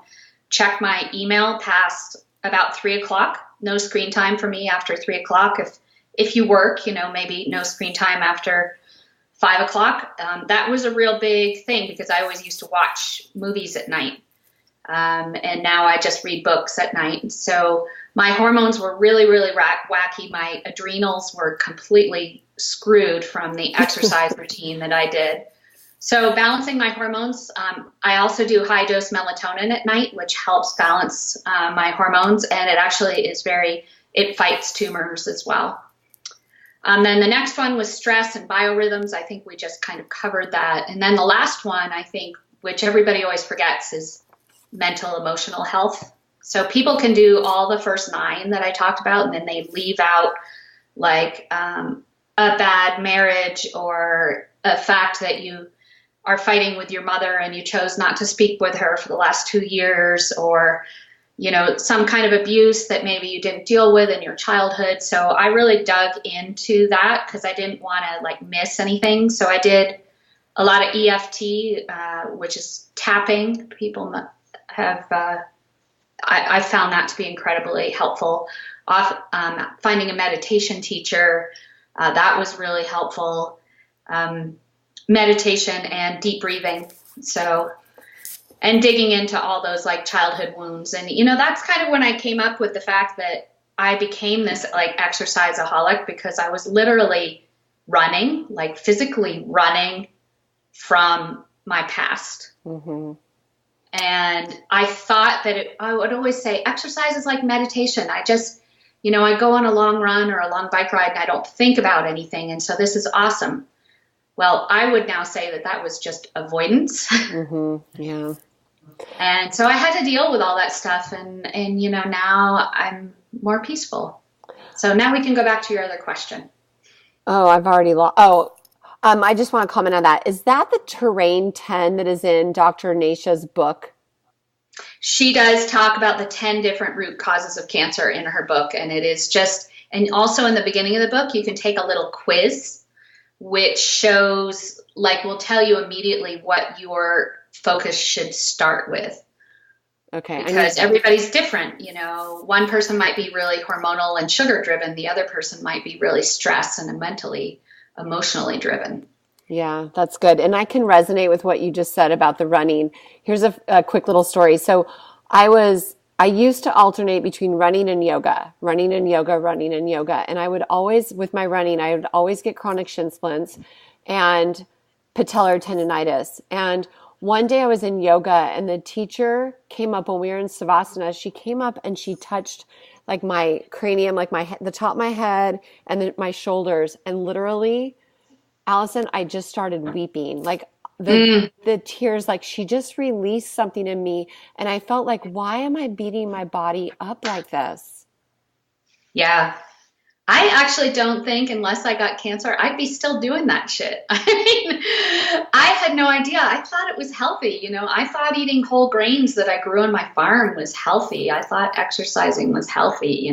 check my email past about 3 o'clock. No screen time for me after 3 o'clock. If you work, maybe no screen time after 5 o'clock. That was a real big thing because I always used to watch movies at night. And now I just read books at night. So my hormones were really, really wacky. My adrenals were completely screwed from the exercise routine that I did. So balancing my hormones, I also do high dose melatonin at night, which helps balance my hormones, and it actually is it fights tumors as well. Then the next one was stress and biorhythms. I think we just kind of covered that. And then the last one, I think, which everybody always forgets, is mental emotional health. So people can do all the first 9 that I talked about, and then they leave out like a bad marriage, or a fact that you are fighting with your mother and you chose not to speak with her for the last 2 years, or, some kind of abuse that maybe you didn't deal with in your childhood. So I really dug into that because I didn't want to like miss anything. So I did a lot of EFT, which is tapping. People have, I found that to be incredibly helpful. Finding a meditation teacher, that was really helpful. Meditation and deep breathing. And digging into all those like childhood wounds. And, that's kind of when I came up with the fact that I became this like exerciseaholic, because I was literally running, like physically running from my past. Mm-hmm. And I thought that I would always say exercise is like meditation. I just, I go on a long run or a long bike ride and I don't think about anything. And so this is awesome. Well, I would now say that was just avoidance. Mm-hmm. Yeah. And so I had to deal with all that stuff. And now I'm more peaceful. So now we can go back to your other question. Oh, I've already lost. I just want to comment on that. Is that the terrain 10 that is in Dr. Nasha's book? She does talk about the 10 different root causes of cancer in her book. And it is and also in the beginning of the book, you can take a little quiz, which shows, will tell you immediately what your focus should start with. Okay. Because everybody's different. One person might be really hormonal and sugar driven. The other person might be really stressed and emotionally driven. Yeah, that's good. And I can resonate with what you just said about the running. Here's a quick little story. So I used to alternate between running and yoga. And I would always, with my running, I would always get chronic shin splints and patellar tendonitis. And one day I was in yoga and the teacher came up when we were in Savasana. She came up and she touched like my cranium, like the top of my head and then my shoulders. And literally, Alison, I just started weeping. Like the tears, like she just released something in me. And I felt like, why am I beating my body up like this? Yeah. I actually don't think, unless I got cancer, I'd be still doing that shit. I mean, I had no idea. I thought it was healthy. I thought eating whole grains that I grew on my farm was healthy. I thought exercising was healthy.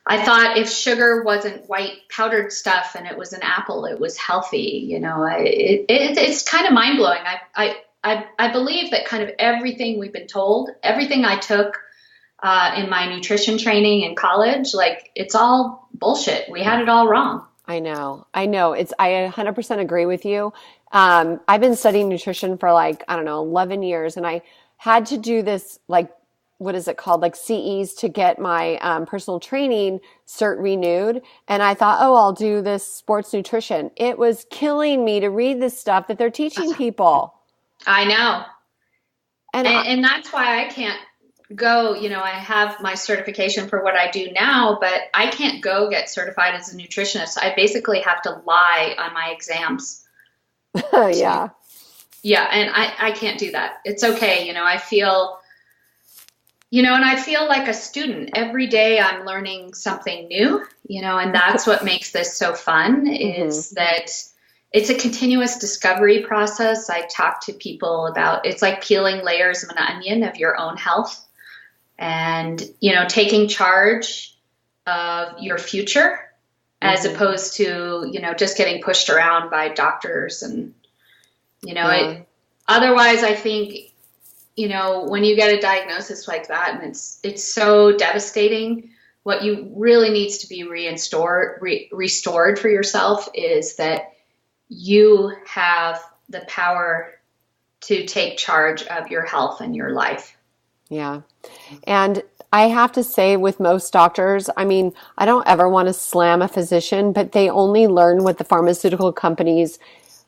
I thought if sugar wasn't white powdered stuff and it was an apple, it was healthy. It's kind of mind blowing. I believe that kind of everything we've been told, everything I took in my nutrition training in college, it's all bullshit. We had it all wrong. I know. I 100% agree with you. I've been studying nutrition for 11 years, and I had to do this, what is it called? CEs to get my personal training cert renewed. And I thought, I'll do this sports nutrition. It was killing me to read this stuff that they're teaching people. I know. And that's why I can't go, I have my certification for what I do now, but I can't go get certified as a nutritionist. I basically have to lie on my exams. Yeah. Yeah. And I can't do that. It's okay. I feel, and I feel like a student. Every day I'm learning something new, and that's what makes this so fun is that it's a continuous discovery process. I talk to people about, it's like peeling layers of an onion of your own health. And, taking charge of your future as opposed to, just getting pushed around by doctors. And, otherwise, I think, when you get a diagnosis like that and it's so devastating, what you really needs to be restored for yourself is that you have the power to take charge of your health and your life. Yeah. And I have to say with most doctors, I don't ever want to slam a physician, but they only learn what the pharmaceutical companies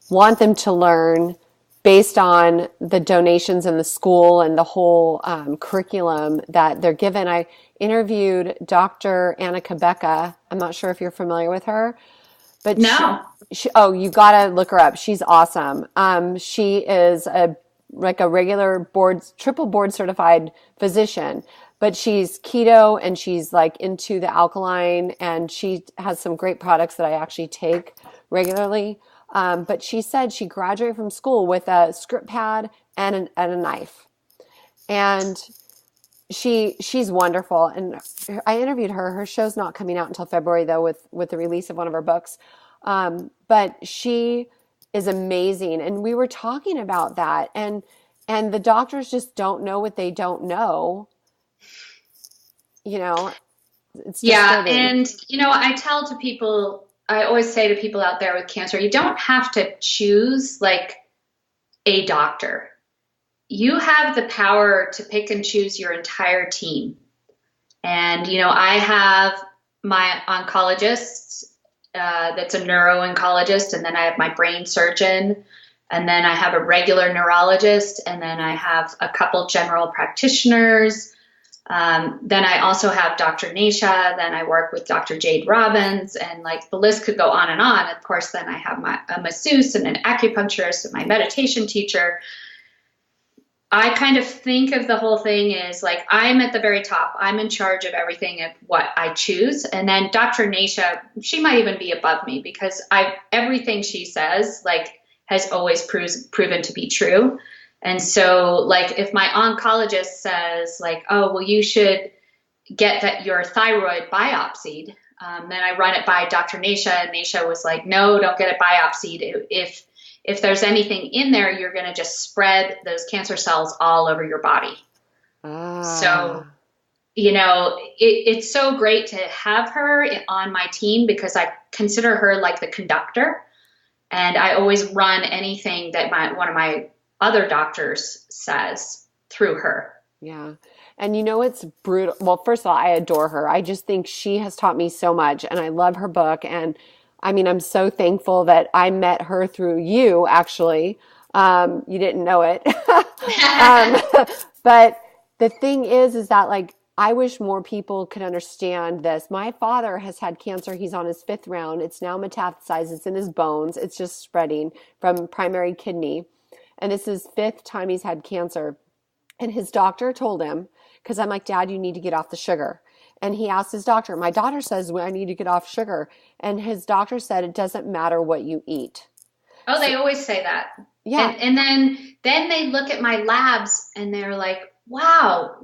want them to learn based on the donations in the school and the whole curriculum that they're given. I interviewed Dr. Anna Kabeka. I'm not sure if you're familiar with her, but No. oh, you gotta look her up. She's awesome. She is a regular triple board certified physician, but she's keto and she's like into the alkaline, and she has some great products that I actually take regularly. But she said she graduated from school with a script pad and a knife, and she's wonderful. And I interviewed her. Her show's not coming out until February though, with the release of one of her books. But she is amazing. And we were talking about that, and the doctors just don't know what they don't know. It's disturbing. And, I always say to people out there with cancer, you don't have to choose like a doctor. You have the power to pick and choose your entire team. And, I have my oncologist, that's a neuro-oncologist, and then I have my brain surgeon, and then I have a regular neurologist, and then I have a couple general practitioners. Then I also have Dr. Nasha, then I work with Dr. Jade Robbins, and like the list could go on and on. Of course, then I have a masseuse and an acupuncturist and my meditation teacher. I kind of think of the whole thing as like, I'm at the very top. I'm in charge of everything of what I choose. And then Dr. Nasha, she might even be above me because everything she says like has always proven to be true. And so like if my oncologist says like, oh, well, you should get your thyroid biopsied, then I run it by Dr. Nasha, and Nasha was like, no, don't get it biopsied. If there's anything in there, you're going to just spread those cancer cells all over your body. So, it's so great to have her on my team because I consider her like the conductor, and I always run anything that one of my other doctors says through her. Yeah. And it's brutal. Well, first of all, I adore her. I just think she has taught me so much, and I love her book. And I mean, I'm so thankful that I met her through you, actually. You didn't know it. But the thing is that like, I wish more people could understand this. My father has had cancer. He's on his 5th round. It's now metastasized. It's in his bones. It's just spreading from primary kidney. And this is 5th time he's had cancer. And his doctor told him, because I'm like, Dad, you need to get off the sugar. And he asked his doctor, my daughter says, well, I need to get off sugar. And his doctor said, it doesn't matter what you eat. Oh, they always say that. Yeah. And then they look at my labs and they're like, wow,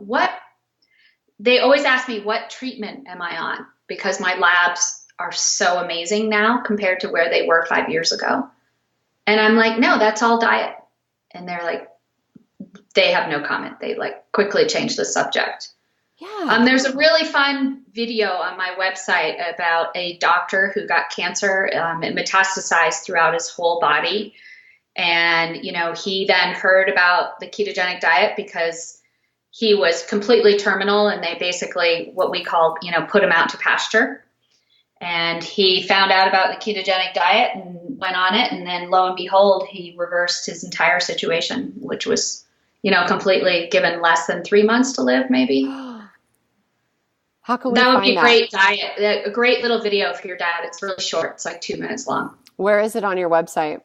they always ask me, what treatment am I on? Because my labs are so amazing now compared to where they were 5 years ago. And I'm like, no, that's all diet. And they're like, they have no comment. They like quickly change the subject. Yeah. There's a really fun video on my website about a doctor who got cancer. It metastasized throughout his whole body. And, he then heard about the ketogenic diet because he was completely terminal, and they basically, what we call, put him out to pasture. And he found out about the ketogenic diet and went on it. And then lo and behold, he reversed his entire situation, which was, completely given less than 3 months to live, maybe. How can we that would find be a that? great diet, a great little video for your dad. It's really short. It's like 2 minutes long. Where is it on your website?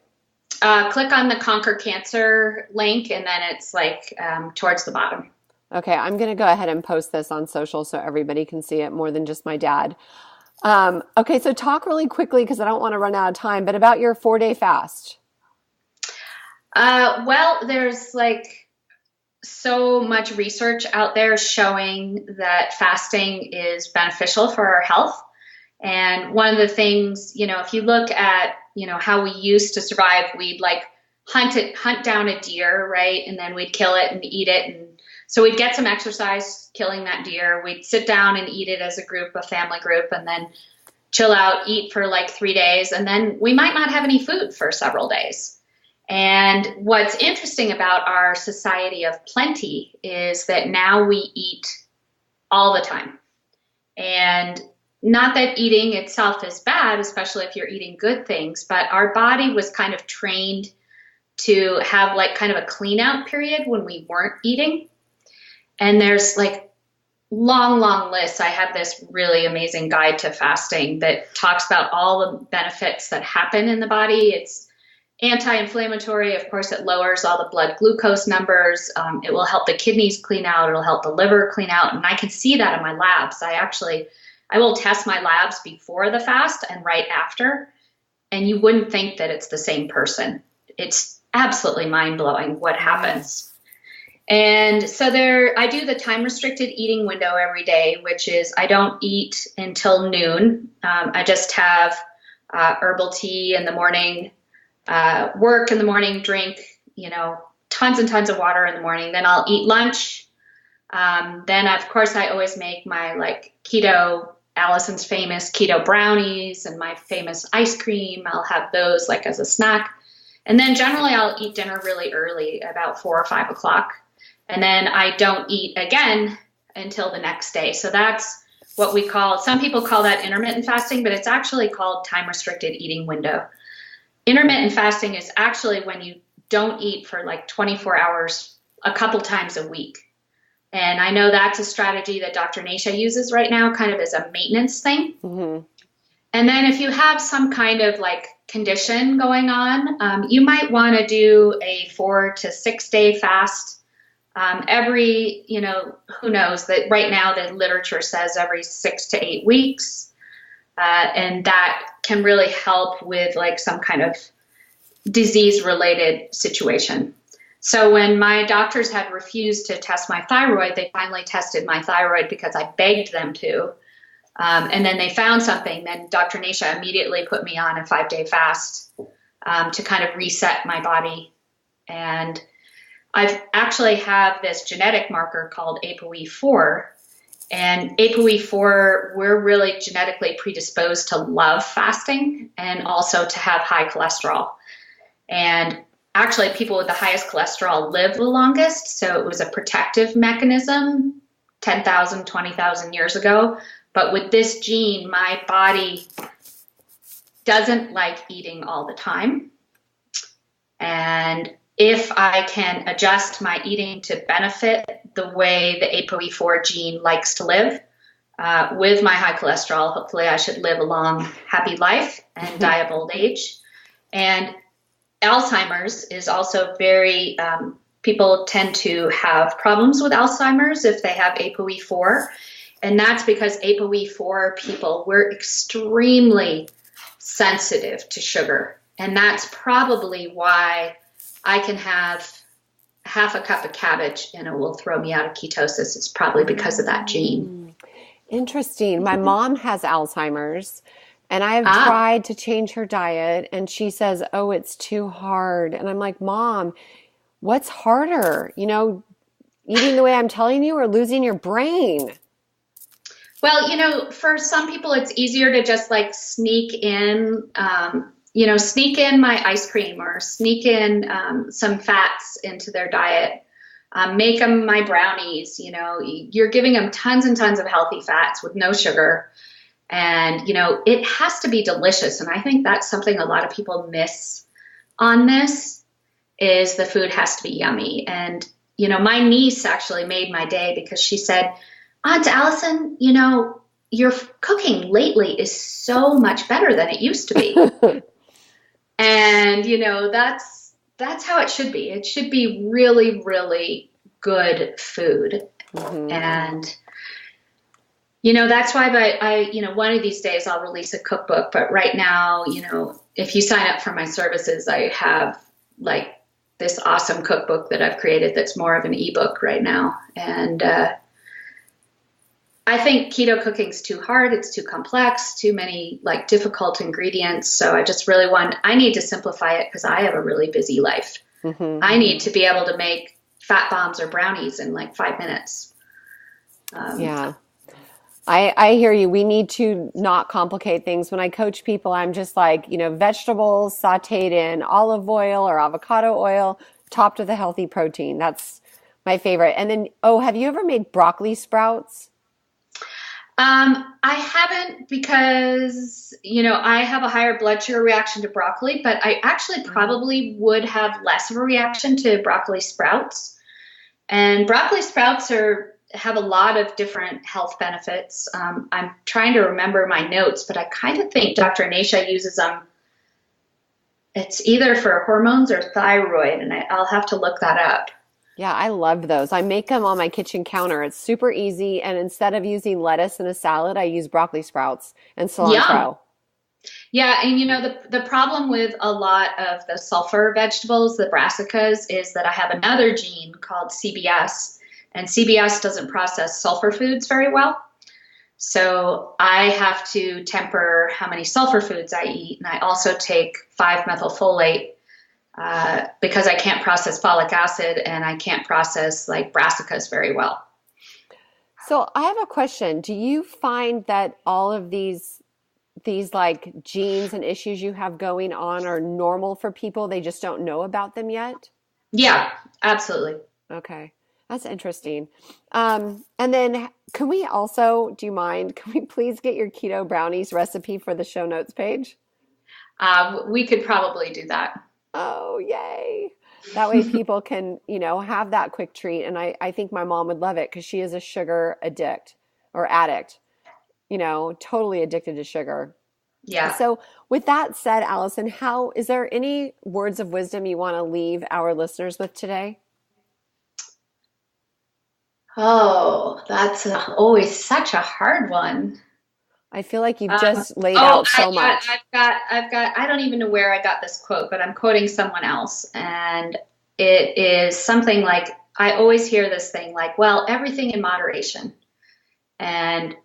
Click on the Conquer Cancer link, and then it's like towards the bottom. Okay, I'm going to go ahead and post this on social so everybody can see it more than just my dad. Okay, so talk really quickly because I don't want to run out of time, but about your 4-day fast. Well, there's like so much research out there showing that fasting is beneficial for our health. And one of the things, if you look at, how we used to survive, we'd like hunt down a deer, right? And then we'd kill it and eat it. And so we'd get some exercise killing that deer. We'd sit down and eat it as a group, a family group, and then chill out, eat for like 3 days. And then we might not have any food for several days. And what's interesting about our society of plenty is that now we eat all the time. And not that eating itself is bad, especially if you're eating good things, but our body was kind of trained to have like kind of a clean out period when we weren't eating. And there's like long lists. I have this really amazing guide to fasting that talks about all the benefits that happen in the body. It's anti-inflammatory. Of course, it lowers all the blood glucose numbers. It will help the kidneys clean out. It'll help the liver clean out. And I can see that in my labs. I will test my labs before the fast and right after. And you wouldn't think that it's the same person. It's absolutely mind-blowing what happens. And so I do the time-restricted eating window every day, which is I don't eat until noon. I just have herbal tea in the morning, work in the morning, drink, tons and tons of water in the morning. Then I'll eat lunch. Then, of course, I always make my Alison's famous keto brownies and my famous ice cream. I'll have those as a snack. And then generally I'll eat dinner really early, about 4 or 5 o'clock. And then I don't eat again until the next day. So that's what some people call that intermittent fasting, but it's actually called time-restricted eating window. Intermittent fasting is actually when you don't eat for 24 hours a couple times a week. And I know that's a strategy that Dr. Nasha uses right now, kind of as a maintenance thing. Mm-hmm. And then if you have some kind of condition going on, you might want to do a 4 to 6 day fast. Every, who knows that right now the literature says every 6 to 8 weeks. And that can really help with some kind of disease related situation. So when my doctors had refused to test my thyroid, they finally tested my thyroid because I begged them to. And then they found something. Then Dr. Nasha immediately put me on a 5-day fast to kind of reset my body. And I actually have this genetic marker called ApoE4. And ApoE4, we're really genetically predisposed to love fasting and also to have high cholesterol. And actually, people with the highest cholesterol live the longest. So it was a protective mechanism 10,000, 20,000 years ago. But with this gene, my body doesn't like eating all the time. And if I can adjust my eating to benefit the way the ApoE4 gene likes to live, with my high cholesterol, hopefully I should live a long, happy life and die of old age. And Alzheimer's is also very, people tend to have problems with Alzheimer's if they have ApoE4. And that's because ApoE4 people, we're extremely sensitive to sugar. And that's probably why I can have half a cup of cabbage and it will throw me out of ketosis. It's probably because of that gene. Interesting. My mom has Alzheimer's and I've tried to change her diet and she says, oh, it's too hard. And I'm like, Mom, what's harder? Eating the way I'm telling you or losing your brain? Well, for some people, it's easier to just sneak in, sneak in my ice cream or sneak in some fats into their diet, make them my brownies. You're giving them tons and tons of healthy fats with no sugar. And, it has to be delicious. And I think that's something a lot of people miss on this is the food has to be yummy. And, my niece actually made my day because she said, Aunt Alison, your cooking lately is so much better than it used to be. And, that's how it should be. It should be really, really good food. Mm-hmm. And, that's why one of these days I'll release a cookbook. But right now, if you sign up for my services, I have this awesome cookbook that I've created that's more of an ebook right now. And, I think keto cooking's too hard. It's too complex, too many difficult ingredients. So I just really I need to simplify it because I have a really busy life. Mm-hmm. I need to be able to make fat bombs or brownies in 5 minutes. Yeah. I hear you. We need to not complicate things. When I coach people, I'm just vegetables sauteed in olive oil or avocado oil, topped with a healthy protein. That's my favorite. And then, have you ever made broccoli sprouts? I haven't because, I have a higher blood sugar reaction to broccoli, but I actually probably would have less of a reaction to broccoli sprouts. And broccoli sprouts have a lot of different health benefits. I'm trying to remember my notes, but I kind of think Dr. Anisha uses them. It's either for hormones or thyroid, and I'll have to look that up. Yeah, I love those. I make them on my kitchen counter. It's super easy. And instead of using lettuce in a salad, I use broccoli sprouts and cilantro. Yeah, and the problem with a lot of the sulfur vegetables, the brassicas, is that I have another gene called CBS, and CBS doesn't process sulfur foods very well. So I have to temper how many sulfur foods I eat, and I also take 5-methylfolate because I can't process folic acid and I can't process like brassicas very well. So I have a question. Do you find that all of these like genes and issues you have going on are normal for people? They just don't know about them yet? Yeah, absolutely. Okay. That's interesting. And then can we also, do you mind, can we please get your keto brownies recipe for the show notes page? We could probably do that. Oh, yay. That way people can, have that quick treat. And I think my mom would love it because she is a sugar addict, totally addicted to sugar. Yeah. So with that said, Alison, is there any words of wisdom you want to leave our listeners with today? Oh, that's always such a hard one. I feel like you've just laid out so much. I've got, I don't even know where I got this quote, but I'm quoting someone else. And it is something like, I always hear this thing like, well, everything in moderation. And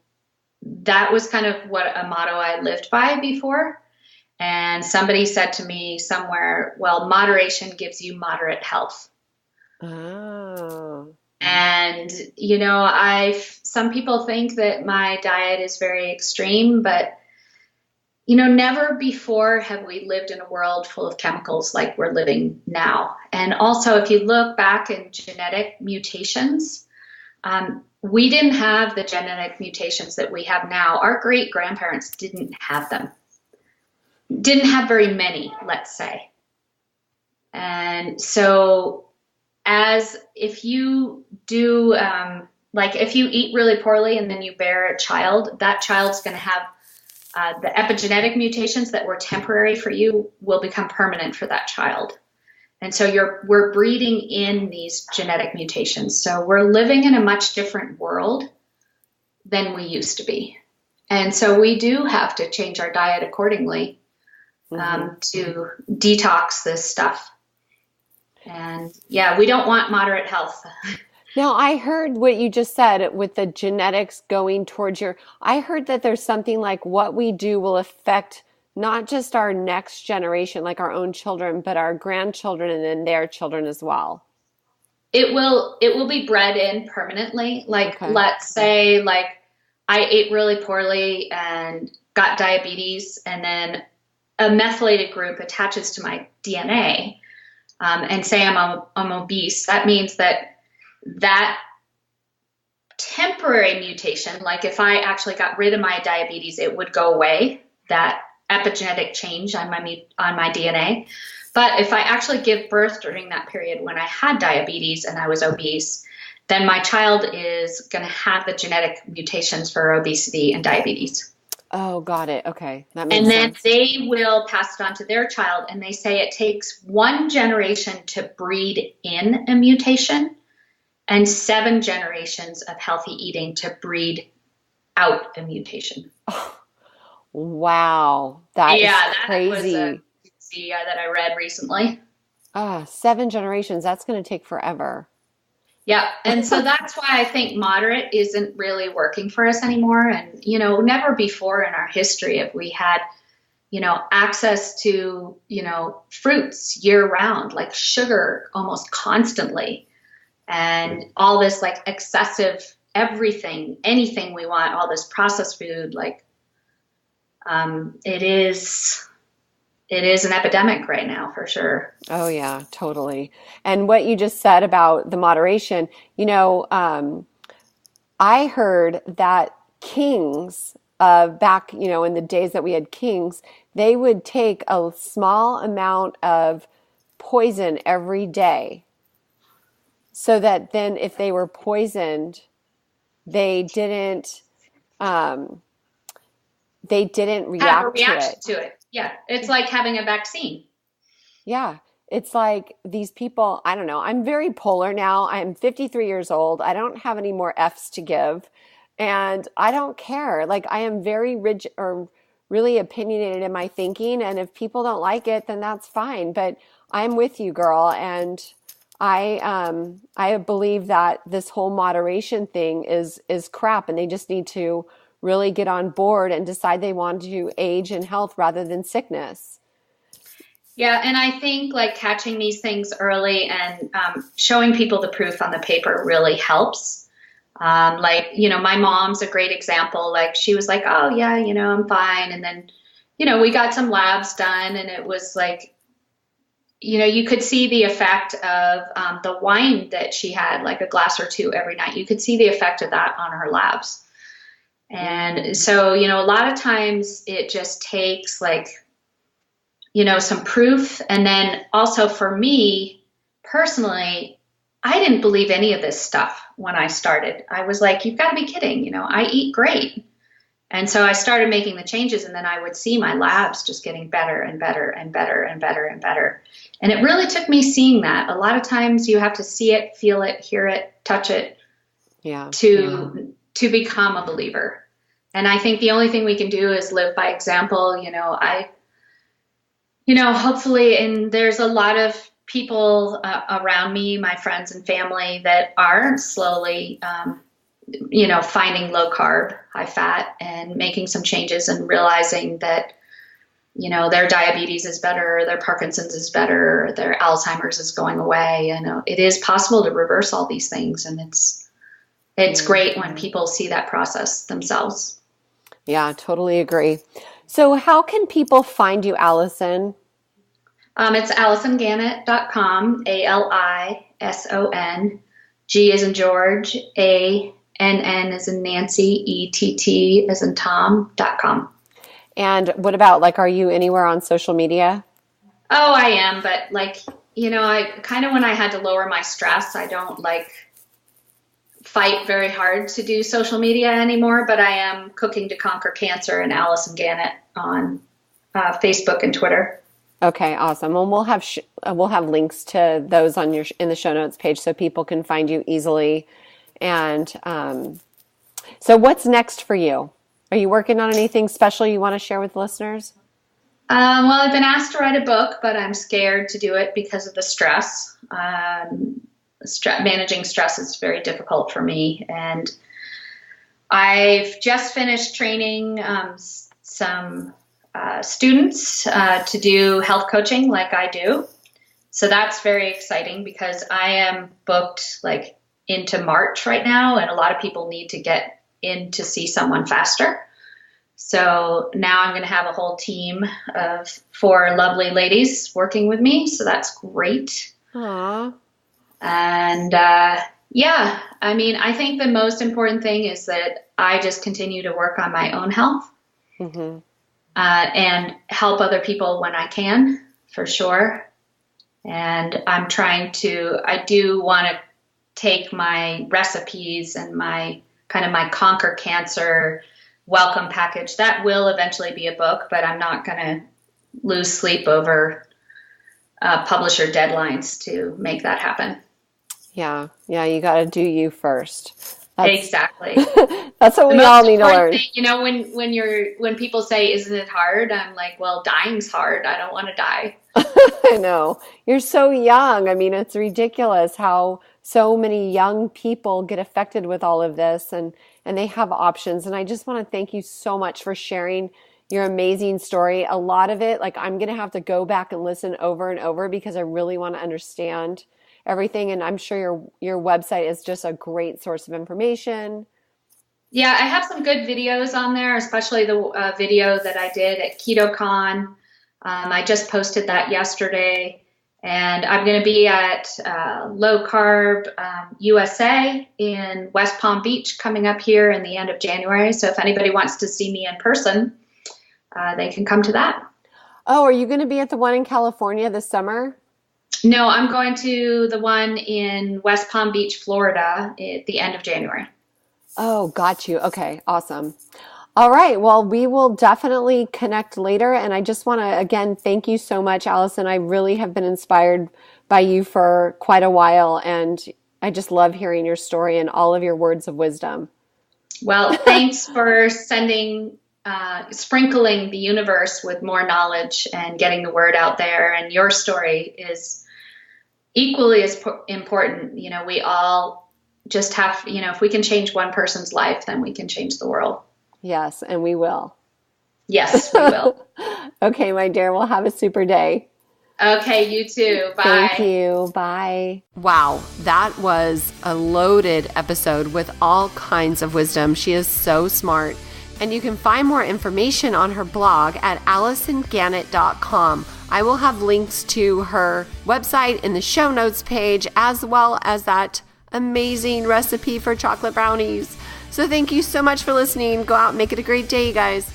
that was kind of what a motto I lived by before. And somebody said to me somewhere, well, moderation gives you moderate health. Oh. And, some people think that my diet is very extreme, but, never before have we lived in a world full of chemicals like we're living now. And also, if you look back in genetic mutations, we didn't have the genetic mutations that we have now. Our great grandparents didn't have them. Didn't have very many, let's say. And so if you do, if you eat really poorly and then you bear a child, that child's going to have the epigenetic mutations that were temporary for you will become permanent for that child. And so we're breeding in these genetic mutations. So we're living in a much different world than we used to be. And so we do have to change our diet accordingly to detox this stuff. And yeah, we don't want moderate health. Now, I heard what you just said with the genetics going towards I heard that there's something like what we do will affect not just our next generation, like our own children, but our grandchildren and then their children as well. It will be bred in permanently. Let's say I ate really poorly and got diabetes, and then a methylated group attaches to my DNA. And say I'm obese, that means that temporary mutation, like if I actually got rid of my diabetes, it would go away, that epigenetic change on my DNA. But if I actually give birth during that period when I had diabetes and I was obese, then my child is going to have the genetic mutations for obesity and diabetes. Oh, got it. Okay. That makes sense. And then they will pass it on to their child. And they say it takes one generation to breed in a mutation and 7 generations of healthy eating to breed out a mutation. Oh, wow. That is crazy. That was that I read recently. 7 generations. That's going to take forever. Yeah. And so that's why I think moderate isn't really working for us anymore. And, never before in our history have we had, access to, fruits year round, like sugar almost constantly, and all this like excessive everything, anything we want, all this processed food, it is an epidemic right now for sure. Oh yeah, totally. And what you just said about the moderation, I heard that kings, back, in the days that we had kings, they would take a small amount of poison every day so that then if they were poisoned, they didn't react to it. Yeah. It's like having a vaccine. Yeah. It's like these people, I don't know. I'm very polar now. I'm 53 years old. I don't have any more F's to give. And I don't care. Like, I am very rigid or really opinionated in my thinking. And if people don't like it, then that's fine. But I'm with you, girl. And I believe that this whole moderation thing is crap. And they just need to really get on board and decide they want to age in health rather than sickness. Yeah, and I think like catching these things early and showing people the proof on the paper really helps. My mom's a great example. Like, she was like, oh yeah, I'm fine. And then, we got some labs done, and it was like, you could see the effect of the wine that she had, like a glass or two every night. You could see the effect of that on her labs. And so, a lot of times it just takes like, some proof. And then also for me personally, I didn't believe any of this stuff when I started. I was like, you've got to be kidding. I eat great. And so I started making the changes, and then I would see my labs just getting better and better and better and better and better. And it really took me seeing that. A lot of times you have to see it, feel it, hear it, touch it, to become a believer. And I think the only thing we can do is live by example. Hopefully, and there's a lot of people around me, my friends and family, that are slowly, finding low carb, high fat, and making some changes and realizing that, their diabetes is better, their Parkinson's is better, their Alzheimer's is going away. It is possible to reverse all these things. And it's great when people see that process themselves. Yeah, totally agree. So how can people find you, Alison? It's AlisonGannett.com, ALISON, G as in George, ANN as in Nancy, ETT as in Tom.com. And what about, are you anywhere on social media? Oh, I am. But I kind of, when I had to lower my stress, I don't fight very hard to do social media anymore, but I am Cooking to Conquer Cancer and Alison Gannett on Facebook and Twitter. Okay, awesome. Well, we'll have links to those on in the show notes page so people can find you easily. And so what's next for you? Are you working on anything special you want to share with listeners? Well, I've been asked to write a book, but I'm scared to do it because of the stress. Managing stress is very difficult for me. And I've just finished training some students to do health coaching like I do. So that's very exciting because I am booked into March right now, and a lot of people need to get in to see someone faster. So now I'm going to have a whole team of 4 lovely ladies working with me. So that's great. Aww. And I think the most important thing is that I just continue to work on my own health. Mm-hmm. And help other people when I can, for sure. And I do want to take my recipes and my Conquer Cancer welcome package. That will eventually be a book, but I'm not going to lose sleep over publisher deadlines to make that happen. Yeah, you got to do you first. Exactly. That's what we all need to learn. Thing, when people say, "Isn't it hard?" I'm like, "Well, dying's hard. I don't want to die." I know. You're so young. I mean, it's ridiculous how so many young people get affected with all of this, and they have options. And I just want to thank you so much for sharing your amazing story. A lot of it, I'm going to have to go back and listen over and over because I really want to understand everything. And I'm sure your website is just a great source of information. Yeah, I have some good videos on there, especially the video that I did at KetoCon. I just posted that yesterday. And I'm going to be at Low Carb USA in West Palm Beach coming up here in the end of January. So if anybody wants to see me in person, they can come to that. Oh, are you going to be at the one in California this summer? No, I'm going to the one in West Palm Beach, Florida at the end of January. Oh, got you. Okay, awesome. All right. Well, we will definitely connect later. And I just want to, again, thank you so much, Alison. I really have been inspired by you for quite a while. And I just love hearing your story and all of your words of wisdom. Well, thanks for sprinkling the universe with more knowledge and getting the word out there. And your story is equally as important. You know, we all just have, you know, if we can change one person's life, then we can change the world. Yes, and we will. Yes, we will. Okay, my dear, we'll have a super day. Okay, you too. Bye. Thank you. Bye. Wow, that was a loaded episode with all kinds of wisdom. She is so smart. And you can find more information on her blog at AlisonGannett.com. I will have links to her website in the show notes page, as well as that amazing recipe for chocolate brownies. So thank you so much for listening. Go out and make it a great day, you guys.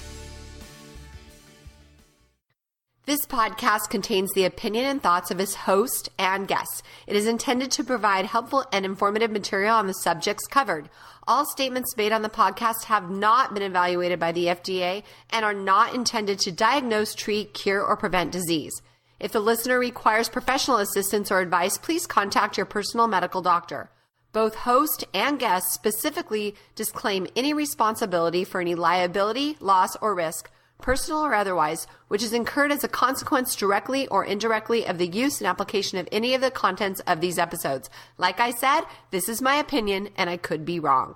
This podcast contains the opinion and thoughts of its host and guests. It is intended to provide helpful and informative material on the subjects covered. All statements made on the podcast have not been evaluated by the FDA and are not intended to diagnose, treat, cure, or prevent disease. If the listener requires professional assistance or advice, please contact your personal medical doctor. Both host and guest specifically disclaim any responsibility for any liability, loss, or risk, personal or otherwise, which is incurred as a consequence directly or indirectly of the use and application of any of the contents of these episodes. Like I said, this is my opinion and I could be wrong.